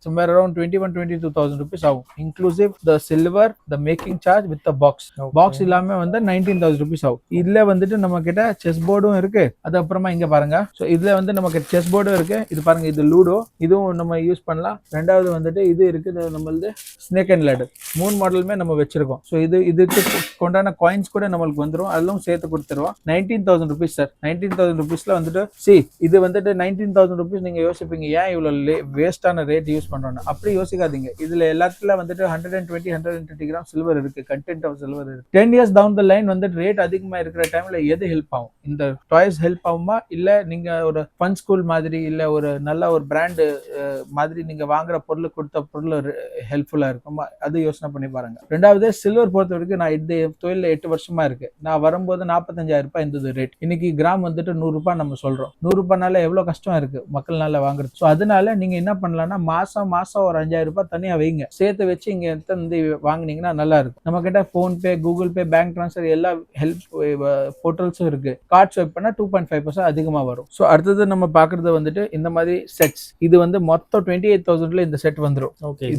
somewhere around 21,000-22,000 rupees ஆகும். Inclusive the silver, the making charge with the box. Box இல்லாம வந்து 19,000 rupees ஆகும். இதுல வந்துட்டு நம்ம கிட்ட செஸ் போர்டும் இருக்கு. அது அப்புறமா இங்க பாருங்க. சோ இதுல வந்து நமக்கு செஸ் போர்டும் இருக்கு. இது பாருங்க. இது லூடோ. இதுவும் நம்ம யூஸ் பண்ணலாம். ரெண்டாவது வந்துட்டு இது இருக்கு நம்மளது ஸ்னேக் அண்ட் லேடர். 3 மாடலுமே நம்ம வச்சிருக்கோம். சோ இதுக்கு கொண்டான காயின்ஸ் கூட நம்மளுக்கு வந்துடும். அதெல்லாம் சேர்த்து கொடுத்துருவோம். 19,000 rupees சார். 19,000 rupeesல வந்துட்டு இது வந்துட்டு 19,000 rupees. நீங்க யோசிப்பீங்க ஏன் இவ்வளவு வேஸ்டான ரேட் யூஸ் பண்றோம்னு. அப்படி யோசிக்காதீங்க. இதுல எல்லாத்துல வந்துட்டு 120-130 கிராம் சில்வர் இருக்கு. கண்டென்ட் ஆஃப் சில்வர் இருக்கு. 10 years down the line வந்துட்டு ரேட் அதிகமா இருக்கிற டைம்ல எது ஹெல்ப் ஆகும்? இந்த டாய்ஸ் ஹெல்ப் ஆகுமா, இல்ல நீங்க ஒரு ஃபன் ஸ்கூல் மாதிரி இல்ல ஒரு நல்ல ஒரு பிராண்ட் மாதிரி நீங்க வாங்குற பொருள் கொடுத்த பொருள் ஹெல்ப்ஃபுல்லா இருக்குமா? அது யோசனை பண்ணி பாருங்க. ரெண்டாவது சில்வர் பொறுத்த வரைக்கும் நான் இந்த தொழில 8 வருஷமா இருக்கு. நான் வரும்போது 45,000 ரூபாய் இருந்தது ரேட். இன்னைக்கு கிராம் வந்துட்டு 100 ரூபாய் நம்ம சொல்றோம். 100 ரூபாய்னால எவ்வளவு கஷ்டம் இருக்கு மக்கள்னால வாங்குறது. ஸோ அதனால நீங்க என்ன பண்ணலாம்னா மாசம் ஒரு 5,000 ரூபாய் தனியா வைங்க. சேர்த்து வச்சு இங்க வந்து வாங்கினீங்கன்னா நல்லா இருக்கும். நம்ம கிட்ட PhonePe, Google Pay, bank transfer எல்லா ஹெல்ப் போர்ட்டல்ஸும் இருக்கு. கார்ட் ஸ்வைப் பண்ணா 2.5% அதிகமா வரும். ஸோ அடுத்தது நம்ம பாக்குறது வந்துட்டு இந்த மாதிரி செட்ஸ். இது வந்து மொத்தம் 28,000ல இந்த செட் வந்துடும்.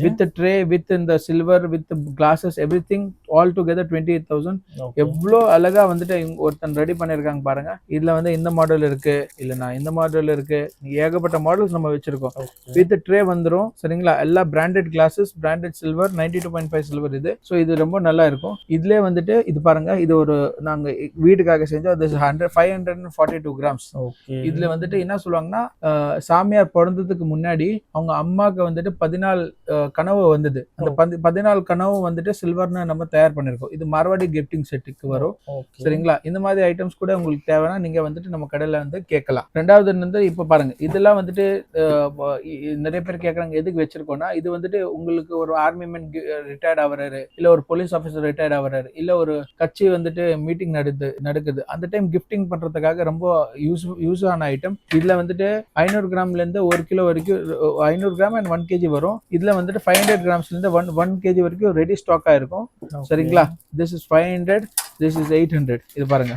வித் ட்ரே, வித் இந்த silver, with classes, every thing all together 28,000. எவ்வளோ அழகா வந்துட்டு ஒருத்தன் ரெடி பண்ணிருக்காங்க பாருங்க. இதுல வந்து இந்த மாடல் இருக்கு, இல்லைன்னா இந்த மாடல் இருக்கு. ஏகப்பட்ட மாடல்ஸ் நம்ம வச்சிருக்கோம். வித் ட்ரே வந்துடும் சரிங்களா. எல்லா branded classes, branded silver, 92.5 silver இது. ஸோ இது ரொம்ப நல்லா இருக்கும். இதுல வந்துட்டு இது பாருங்க. இது ஒரு நாங்க வீட்டுக்காக செஞ்சோம். 542 கிராம்ஸ். இதுல வந்துட்டு என்ன சொல்லுவாங்கன்னா சாமியார் பிறந்ததுக்கு முன்னாடி அவங்க அம்மாக்கு வந்துட்டு 14 கனவு வந்தது. அந்த 14 கனவு வந்துட்டு சில்வர்னு நம்ம தயார் பண்ணிருக்கோம். இது மார்வாடி கிஃப்டிங் செட்டுக்கு வரும் சரிங்களா. இந்த மாதிரி ஐட்டம்ஸ் ஐட்டம்ஸ் கூட உங்களுக்கு தேவைன்னா நீங்க வந்துட்டு நம்ம கடையில வந்து கேட்கலாம். ரெண்டாவது வந்து இப்ப பாருங்க, இதெல்லாம் வந்துட்டு நிறைய பேர் கேட்கறாங்க எதுக்கு வச்சிருக்கோம்னா, இது வந்துட்டு உங்களுக்கு ஒரு ஆர்மி மேன் ரிட்டையர்ட் ஆகுறாரு, இல்ல ஒரு போலீஸ் ஆஃபீஸர் ரிட்டையர்ட் ஆகுறாரு, இல்ல ஒரு கட்சி வந்துட்டு மீட்டிங் நடக்குது, அந்த டைம் கிஃப்டிங் பண்றதுக்காக ரொம்ப யூஸ் ஆன ஐட்டம். இதுல வந்துட்டு 500 கிராம்ல இருந்து 1 கிலோ வரைக்கும் 500 கிராம் அண்ட் 1 kg வரும். இதுல வந்துட்டு 500 கிராம்ஸ்ல இருந்து 1 kg வரைக்கும் ரெடி ஸ்டாக்கா இருக்கும். சரிங்களா? This is 500, this is 800. இது பாருங்க,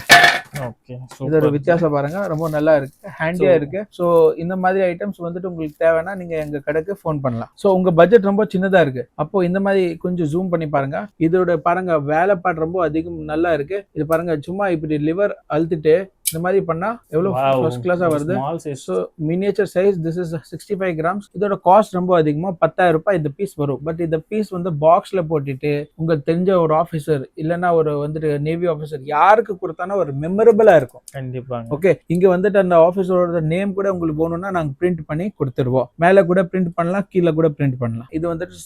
இதோட வித்தியாசம் பாருங்க, ரொம்ப நல்லா இருக்கு, ஹேண்டியா இருக்கு. சோ இந்த மாதிரி ஐட்டம்ஸ் வந்துட்டு உங்களுக்கு தேவைன்னா நீங்க எங்க கடைக்கு ஃபோன் பண்ணலாம். சோ உங்க பட்ஜெட் ரொம்ப சின்னதா இருக்கு, அப்போ இந்த மாதிரி கொஞ்சம் ஜூம் பண்ணி பாருங்க. இதோட பாருங்க வேலைப்பாடு ரொம்ப அதிகம் நல்லா இருக்கு. இது பாருங்க, சும்மா இப்படி லிவர் அழுத்திட்டு இந்த மாதிரி பண்ணா எவ்வளவு ஃபர்ஸ்ட் கிளாஸா வருது. So miniature size, this is 65 grams. இதோட காஸ்ட் ரொம்ப அதிகமா 10,000 ரூபாய் இந்த பீஸ் வரும். பட் இந்த பீஸ் வந்து பாக்ஸ்ல போட்டுட்டு உங்களுக்கு தெரிஞ்ச ஒரு ஆபீசர் இல்லைன்னா ஒரு வந்துட்டு நேவி ஆபீசர் யாருக்கு கொடுத்தானா ஒரு மெமரபிளா இருக்கும். கண்டிப்பா. ஓகே, இங்க வந்துட்டு அந்த ஆபீஸரோட நேம் கூட உங்களுக்கு வேணும்னா நாங்க பிரிண்ட் பண்ணி கொடுத்துருவோம். மேல கூட பிரிண்ட் பண்ணலாம், கீழே கூட பிரிண்ட் பண்ணலாம். இது வந்துட்டு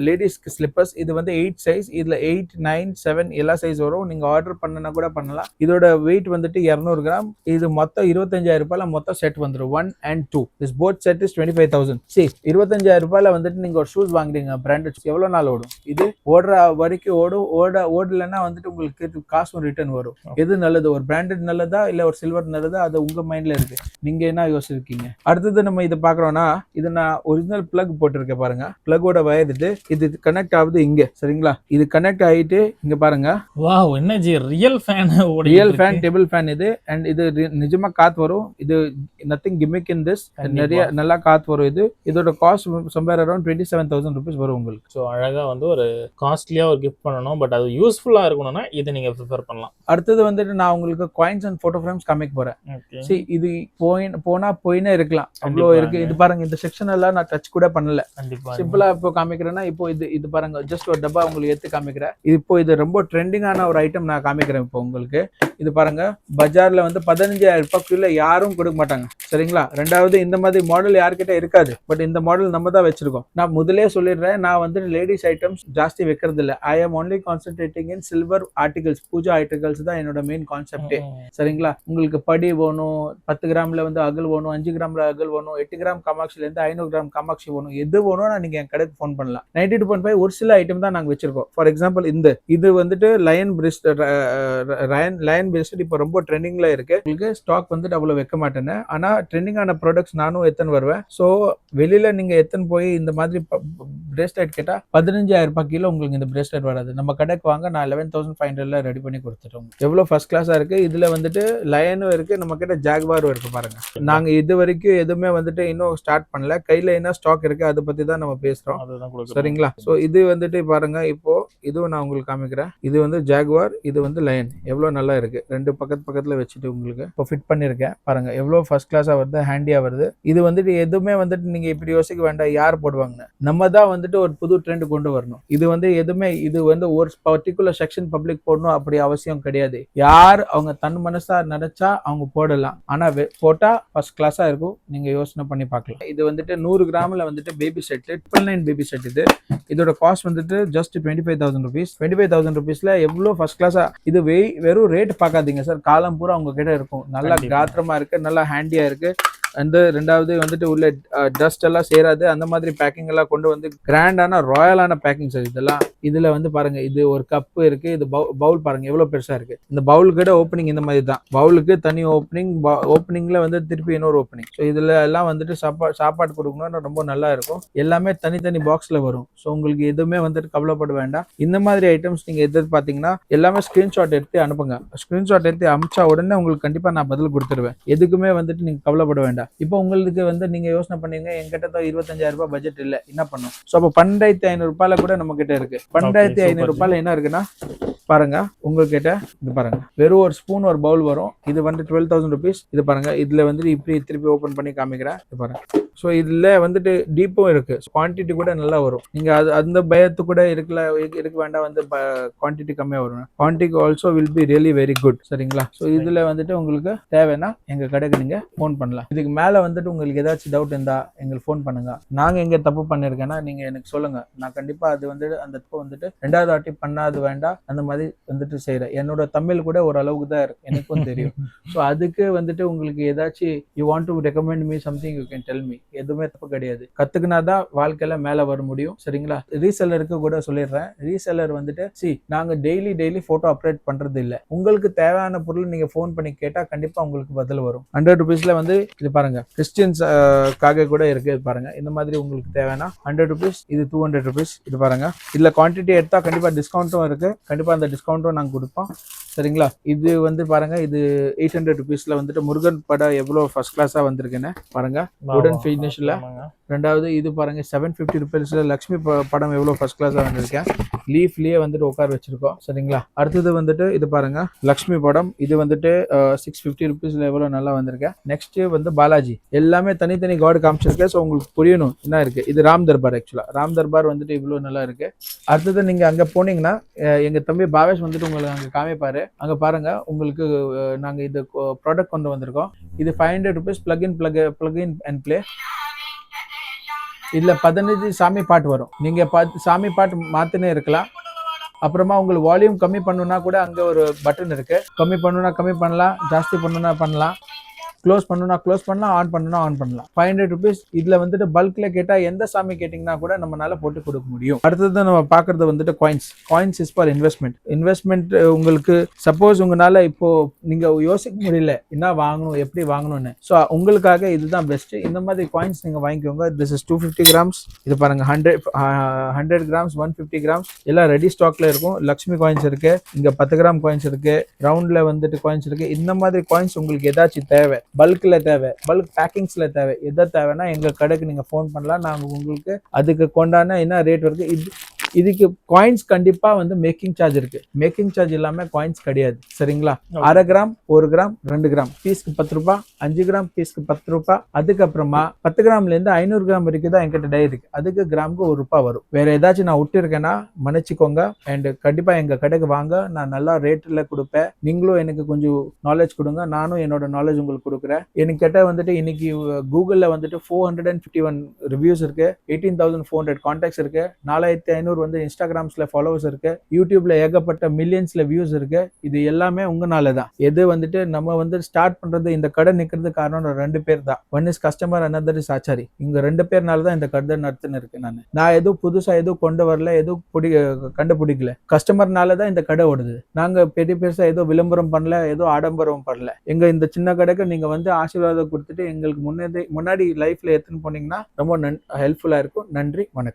லேடிஸ்க்கு ஸ்லிப்பர்ஸ். இது வந்து 8 சைஸ். இதுல 8, 9, 7 எல்லா சைஸ் வரும். நீங்க ஆர்டர் பண்ணனா கூட பண்ணலாம். இதோட வெயிட் வந்துட்டு 200 கிராம். இது மொத்தம் 25,000 ரூபாயில மொத்தம் செட் வந்துடும். 1 and 2. This both set is 25,000. See, 25,000 ரூபாயில வந்துட்டு நீங்க ஒரு ஷூஸ் வாங்குறீங்க பிராண்டட், எவ்வளவு நாள் ஓடும்? இது ஓடுற வரைக்கும் ஓடும். ஓடலன்னா வந்துட்டு உங்களுக்கு காசும் ரிட்டர்ன் வரும். எது நல்லது, ஒரு பிராண்டட் நல்லதா இல்ல ஒரு சில்வர் நல்லதா? அது உங்க மைண்ட்ல இருக்கு, நீங்க என்ன யோசிச்சிருக்கீங்க. அடுத்தது நம்ம இது பாக்குறோம்னா, இது நான் ஒரிஜினல் பிளக் போட்டிருக்கேன் பாருங்க. பிளக்கோட வயர் இது கனெக்ட் ஆகுது இங்க. சரிங்களா? இது கனெக்ட் ஆயிட்டு இங்க பாருங்க. வாவ், என்ன G, real fan table fan இது. அண்ட் இது நிஜமா காத்து வரும். இது நத்திங் கிமிக் இன் திஸ். நிறைய நல்லா காத்து வரும். இதோட காஸ்ட் சம்வேர் அரௌண்ட் 27,000 rupees வரும் உங்களுக்கு. ஸோ அழகா வந்து ஒரு காஸ்ட்லியா ஒரு கிஃப்ட் பண்ணணும், பட் அது யூஸ்ஃபுல்லா இருக்கணும்னா இதை நீங்க ப்ரிஃபர் பண்ணலாம். அடுத்தது வந்துட்டு நான் உங்களுக்கு காயின்ஸ் அண்ட் போட்டோ ஃப்ரேம்ஸ் காமிக்க போறேன். See, இது போயினே இருக்கலாம், அவ்வளோ இருக்கு. இது பாருங்க, இந்த செக்ஷன் எல்லாம் நான் டச் கூட பண்ணல. சிம்பிளா இப்போ காமிக்கிறேன்னா, இப்போ இது பாருங்க, ஜஸ்ட் ஒரு டப்பா உங்களுக்கு எடுத்து காமிக்கிறேன். இது ரொம்ப ட்ரெண்டிங்கான ஒரு ஐட்டம் நான் காமிக்கிறேன் இப்போ உங்களுக்கு. இது பாருங்க, பஜார்ல வந்து 15,000 ரூபாய்க்குள்ள யாரும் கொடுக்க மாட்டாங்க. சரிங்களா? ரெண்டாவது, இந்த மாதிரி மாடல் யார்கிட்ட இருக்காது. பட் இந்த மாடல் நம்ம தான் வச்சிருக்கோம். நான் முதலே சொல்லிடுறேன், நான் வந்து லேடிஸ் ஐட்டம்ஸ் ஜாஸ்தி வைக்கிறது இல்ல. I am only concentrating in silver articles. Puja articles தான் என்னோட மெயின் கான்செப்டே. சரிங்களா? உங்களுக்கு படி வேணும், 10 கிராம்ல வந்து அகல் வேணும், 5 கிராம்ல அகல் வேணும், 8 கிராம் காமாட்சில இருந்து 500 கிராம் காமாட்சி வேணும், எது வேணும்னா நீங்க என் கடைக்கு ஃபோன் பண்ணலாம். 92.5 ஒரு சில ஐட்டம் தான் நாங்க வச்சிருக்கோம். ஃபார் எக்ஸாம்பிள், இது வந்துட்டு லயன் பிரேஸ்லெட் இப்போ ரொம்ப ட்ரெண்டிங்ல இருக்கு. உங்களுக்கு ஸ்டாக் வந்துட்டு அவ்வளவு வைக்க மாட்டேன்னு, ஆனா ட்ரெண்டிங்கான ப்ராடக்ட்ஸ் நானும் எத்தனை வருவேன். ஸோ வெளியில நீங்க எத்தனை போய் இந்த மாதிரி பிரேஸ்லெட் கேட்டா 15,000 ரூபாய் கீழே உங்களுக்கு இந்த பிரேஸ்லெட் வராது. நம்ம கடைக்கு வாங்க, நான் 11,500 ரெடி பண்ணி கொடுத்துட்டோம். எவ்வளவு ஃபர்ஸ்ட் கிளாஸா இருக்கு. இதுல வந்துட்டு லயனும் இருக்கு, நம்ம கிட்ட ஜாக்வாரும் இருக்கு. பாருங்க, நாங்க இது வரைக்கும் எதுவுமே வந்துட்டு இன்னும் ஸ்டார்ட் பண்ணல. கையில என்ன ஸ்டாக் இருக்கு அதை பத்தி தான் நம்ம பேசுறோம். சரிங்களா? ஸோ இது வந்துட்டு பாருங்க, இப்போ இதுவும் நான் உங்களுக்கு காமிக்கிறேன். இது வந்து ஜாக்வார், இது வந்து லயன். எவ்வளவு நல்லா இருக்கு. ரெண்டு பக்கத்துல வச்சுட்டு உங்களுக்கு இப்போ ஃபிட் பண்ணிருக்கேன். பாருங்க எவ்வளவு ஃபர்ஸ்ட் கிளாஸா வருது, ஹேண்டியா வருது. இது வந்துட்டு எதுவுமே வந்துட்டு நீங்க இப்படி யோசிக்க வேண்டாம், யார் போடுவாங்க, நம்ம தான் வந்துட்டு ஒரு புது ட்ரெண்ட் கொண்டு வரணும். இது வந்து எதுவுமே இது வந்து ஒரு பர்டிகுலர் செக்ஷன் பப்ளிக் போடணும் அப்படி அவசியம் கிடையாது. யார் அவங்க தன் மனசா நினைச்சா அவங்க போடலாம். ஆனா போட்டா ஃபர்ஸ்ட் கிளாஸா இருக்கும். நீங்க யோசனை பண்ணி பார்க்கலாம். இது வந்துட்டு 100 கிராம்ல வந்துட்டு பேபி செட், 9 பேபி செட். இதோட காஸ்ட் வந்துட்டு ஜஸ்ட் 25,000 rupees. 25,000 rupeesல எவ்வளவு ஃபர்ஸ்ட் கிளாஸா. இது வெறும் ரேட் பார்க்காதீங்க சார், காலம் பூரா உங்க கிட்ட இருக்கும். நல்லா காத்திரமா இருக்கு, நல்லா ஹேண்டியா இருக்கு. அந்த ரெண்டாவது வந்துட்டு உள்ள டஸ்ட் எல்லாம் சேராது. அந்த மாதிரி பேக்கிங் எல்லாம் கொண்டு வந்து கிராண்டான ராயலான பேக்கிங் சார் இதெல்லாம். இதுல வந்து பாருங்க, இது ஒரு கப் இருக்கு. இது பவுல் பாருங்க எவ்வளவு பெருசா இருக்கு. இந்த பவுலுக்கு கூட ஓப்பனிங் இந்த மாதிரி தான். பவுலுக்கு தனி ஓப்பனிங், ஓப்பனிங்ல வந்து திருப்பி இன்னொரு ஓப்பனிங். ஸோ இதுல எல்லாம் வந்துட்டு சாப்பாடு கொடுக்கணும்னா ரொம்ப நல்லா இருக்கும். எல்லாமே தனித்தனி பாக்ஸ்ல வரும். ஸோ உங்களுக்கு எதுவுமே வந்துட்டு கவலைப்பட வேண்டாம். இந்த மாதிரி ஐட்டம்ஸ் நீங்க எதிர்பார்த்தீங்கன்னா எல்லாமே ஸ்கிரீன்ஷாட் எடுத்து அனுப்புங்க. ஸ்கிரீன்ஷாட் எடுத்து அனுப்பிச்சா உடனே உங்களுக்கு கண்டிப்பா நான் பதில் கொடுத்துருவேன். எதுக்குமே வந்துட்டு நீங்க கவலைப்பட வேண்டாம். இப்போ உங்களுக்கு வந்து நீங்க யோசனை பண்ணீங்க, என்கிட்ட தான் 25,000 ரூபாய் பட்ஜெட் இல்ல, என்ன பண்ணும்? ஸோ அப்போ 12,500 ரூபாயில கூட நம்ம கிட்ட இருக்கு. 12,500 ரூபாயில என்ன இருக்குன்னா பாருங்க, உங்ககிட்ட இது பாருங்க, வெறும் ஒரு ஸ்பூன் ஒரு பவுல் வரும். இது வந்து 12,000 rupees. இது பாருங்க, இதுல வந்து இப்படி திருப்பி ஓபன் பண்ணி காமிக்கிறேன். இது பாருங்க. ஸோ இதுல வந்துட்டு டீப்பும் இருக்கு, குவான்டிட்டி கூட நல்லா வரும். நீங்க அந்த பயத்து கூட இருக்க வேண்டாம். வந்து குவான்டிட்டி கம்மியா வரும். Quantity also will be really very good. சரிங்களா? ஸோ இதுல வந்துட்டு உங்களுக்கு தேவைன்னா எங்க கடைக்கு நீங்க ஃபோன் பண்ணலாம். இதுக்கு மேல வந்துட்டு உங்களுக்கு ஏதாச்சும் டவுட் இருந்தா எங்களுக்கு ஃபோன் பண்ணுங்க. நாங்க எங்க தப்பு பண்ணிருக்கேன்னா நீங்க எனக்கு சொல்லுங்க. நான் கண்டிப்பா அது வந்துட்டு அந்த தப்பு வந்துட்டு ரெண்டாவது வாட்டி பண்ணாது வேண்டாம். அந்த மாதிரி வந்துட்டு செய்யறேன். என்னோட தமிழ் கூட ஒரு அளவுக்கு தான் இருக்கு, எனக்கும் தெரியும். ஸோ அதுக்கு வந்துட்டு உங்களுக்கு ஏதாச்சும் you want to recommend me something you can tell me. எதுவுமே தப்பு கிடையாது. கத்துக்கினாதான் வாழ்க்கையில மேல வர முடியும். சரிங்களா? ரீசெல்லருக்கு கூட சொல்லிடுறேன். ரீசெல்லர் வந்துட்டு நாங்க டெய்லி போட்டோ அப்டேட் பண்றது இல்ல. உங்களுக்கு தேவையான பொருள் நீங்க போன் பண்ணி கேட்டா கண்டிப்பா உங்களுக்கு பதில் வரும். 100 rupeesல வந்து இது பாருங்க, கிறிஸ்டியன்ஸ் காக கூட இருக்கு பாருங்க. இந்த மாதிரி உங்களுக்கு தேவைன்னா 100 rupees, இது 200 rupees. இது பாருங்க, இதுல குவான்டிட்டி எடுத்தா கண்டிப்பா டிஸ்கவுண்ட்டும் இருக்கு. கண்டிப்பா அந்த டிஸ்கவுண்ட்டும் நாங்க கொடுப்போம். சரிங்களா? இது வந்து பாருங்க, இது 800 rupeesல வந்துட்டு முருகன் படம் எவ்வளவு ஃபர்ஸ்ட் கிளாஸா வந்திருக்குன்னு பாருங்க, உடன் ஃபினிஷ்ல. ரெண்டாவது இது பாருங்க 750 rupeesல லக்ஷ்மி படம் எவ்வளவு ஃபர்ஸ்ட் கிளாஸா வந்திருக்கேன். லீஃப்லயே வந்துட்டு உட்கார வச்சிருக்கோம். சரிங்களா? அடுத்தது வந்துட்டு இது பாருங்க, லக்ஷ்மி படம். இது வந்துட்டு 650 rupeesல எவ்வளவு நல்லா வந்திருக்கேன். நெக்ஸ்ட் வந்து பாலாஜி. எல்லாமே தனித்தனி காட் காமிச்சிருக்கேன். ஸோ உங்களுக்கு புரியணும் என்ன இருக்கு. இது ராம் தர்பார். ஆக்சுவலா ராம் தர்பார் வந்துட்டு இவ்வளவு நல்லா இருக்கு. அடுத்தது நீங்க அங்க போனீங்கன்னா எங்க தம்பி பாவேஷ் வந்துட்டு உங்களுக்கு அங்க காமிப்பாரு. அங்க பாருங்க, உங்களுக்கு நாங்க இது ப்ராடக்ட் கொண்டு வந்திருக்கோம். இது 500 rupees பிளக்-இன் அண்ட் ப்ளே. இதுல 15 சாமி பாட்டு வரும். நீங்க சாமி பாட்டு மாத்தினே இருக்கலாம். அப்புறமா உங்களுக்கு வால்யூம் கம்மி பண்ணணும்னா கூட அங்க ஒரு பட்டன் இருக்கு. கம்மி பண்ணணும்னா கம்மி பண்ணலாம், ஜாஸ்தி பண்ணணும்னா பண்ணலாம், க்ளோஸ் பண்ணணும்னா க்ளோஸ் பண்ணலாம், ஆன் பண்ணணும்னா ஆன் பண்ணலாம். 500 rupees. இதுல வந்துட்டு பல்க்ல கேட்டா எந்த சாமி கேட்டீங்கன்னா கூட நம்மளால போட்டு கொடுக்க முடியும். அடுத்தது நம்ம பாக்குறது வந்துட்டு காயின்ஸ் இஸ் ஃபார் இன்வெஸ்ட்மெண்ட். உங்களுக்கு சப்போஸ் உங்களால இப்போ நீங்க யோசிக்க முடியல என்ன வாங்கணும், எப்படி வாங்கணும்னு. ஸோ உங்களுக்காக இதுதான் பெஸ்ட். இந்த மாதிரி காயின்ஸ் நீங்க வாங்கிக்கோங்க. This is 250 grams. இது பாருங்க, 100 grams, 150 grams எல்லாம் ரெடி ஸ்டாக்ல இருக்கும். லக்ஷ்மி காயின்ஸ் இருக்கு, இங்க 10 கிராம் காயின்ஸ் இருக்கு, ரவுண்ட்ல வந்துட்டு காயின்ஸ் இருக்கு. இந்த மாதிரி காயின்ஸ் உங்களுக்கு ஏதாச்சும் தேவை, பல்க்ல தேவை, பல்க் பேக்கிங்ஸ்ல தேவை, எதை தேவைன்னா எங்க கடைக்கு நீங்க போன் பண்ணலாம். நாங்க உங்களுக்கு அதுக்கு கொண்டான என்ன ரேட் இருக்கு. இதுக்கு காயின்ஸ் கண்டிப்பா வந்து மேக்கிங் சார்ஜ் இருக்கு. மேக்கிங் சார்ஜ் இல்லாம காயின்ஸ் கிடையாது. சரிங்களா? 1/2 கிராம், 1 கிராம், 2 கிராம் பீஸ்க்கு 10 ரூபாய், 5 கிராம் பீஸ்க்கு 10 ரூபாய். அதுக்கப்புறமா 10 கிராம்ல இருந்து 500 கிராம் வரைக்கும் தான் என்கிட்ட டை இருக்கு. அதுக்கு கிராமுக்கு 1 ரூபாய் வரும். வேற ஏதாச்சும் நான் விட்டு இருக்கேன்னா மன்னிச்சுக்கோங்க. அண்ட் கண்டிப்பா எங்க கடைக்கு வாங்க, நான் நல்லா ரேட்ல கொடுப்பேன். நீங்களும் எனக்கு கொஞ்சம் நாலேஜ் கொடுங்க, நானும் என்னோட நாலேஜ் உங்களுக்கு கொடுக்குறேன். எனக்கு கிட்ட வந்துட்டு இன்னைக்கு கூகுள்ல வந்துட்டு 451 ரிவ்யூஸ் இருக்கு, 18,400 கான்டாக்ட்ஸ் இருக்கு, 4500 வந்து இன்ஸ்டாகிராம்ஸ்ல ஃபாலோவர்ஸ் இருக்கு, யூடியூப்ல ஏகப்பட்ட மில்லியன்ஸ்ல வியூஸ் இருக்கு. இது எல்லாமே உங்கனால தான். எது வந்துட்டு நம்ம வந்து ஸ்டார்ட் பண்றது, இந்த கடை நிக்கிறது காரணம் 2 பேர் தான். One is customer, another is Achari. இங்க 2 பேர்னால தான் இந்த கடை நடத்துன்னு இருக்கு. நான் எதுவும் புதுசா எதுவும் கொண்டு வரல, எதுவும் கண்டுபிடிக்கல. கஸ்டமர்னால தான் இந்த கடை ஓடுது. நாங்க பெருசா ஏதோ விளம்பரம் பண்ணல, ஏதோ ஆடம்பரம் பண்ணல. எங்க இந்த சின்ன கடைக்கு நீங்க வந்து ஆசீர்வாதம் கொடுத்துட்டு எங்களுக்கு முன்னாடி லைஃப்ல எடுத்துன்னு போனீங்கன்னா ரொம்ப ஹெல்ப்ஃபுல்லா இருக்கும். நன்றி, வணக்கம்.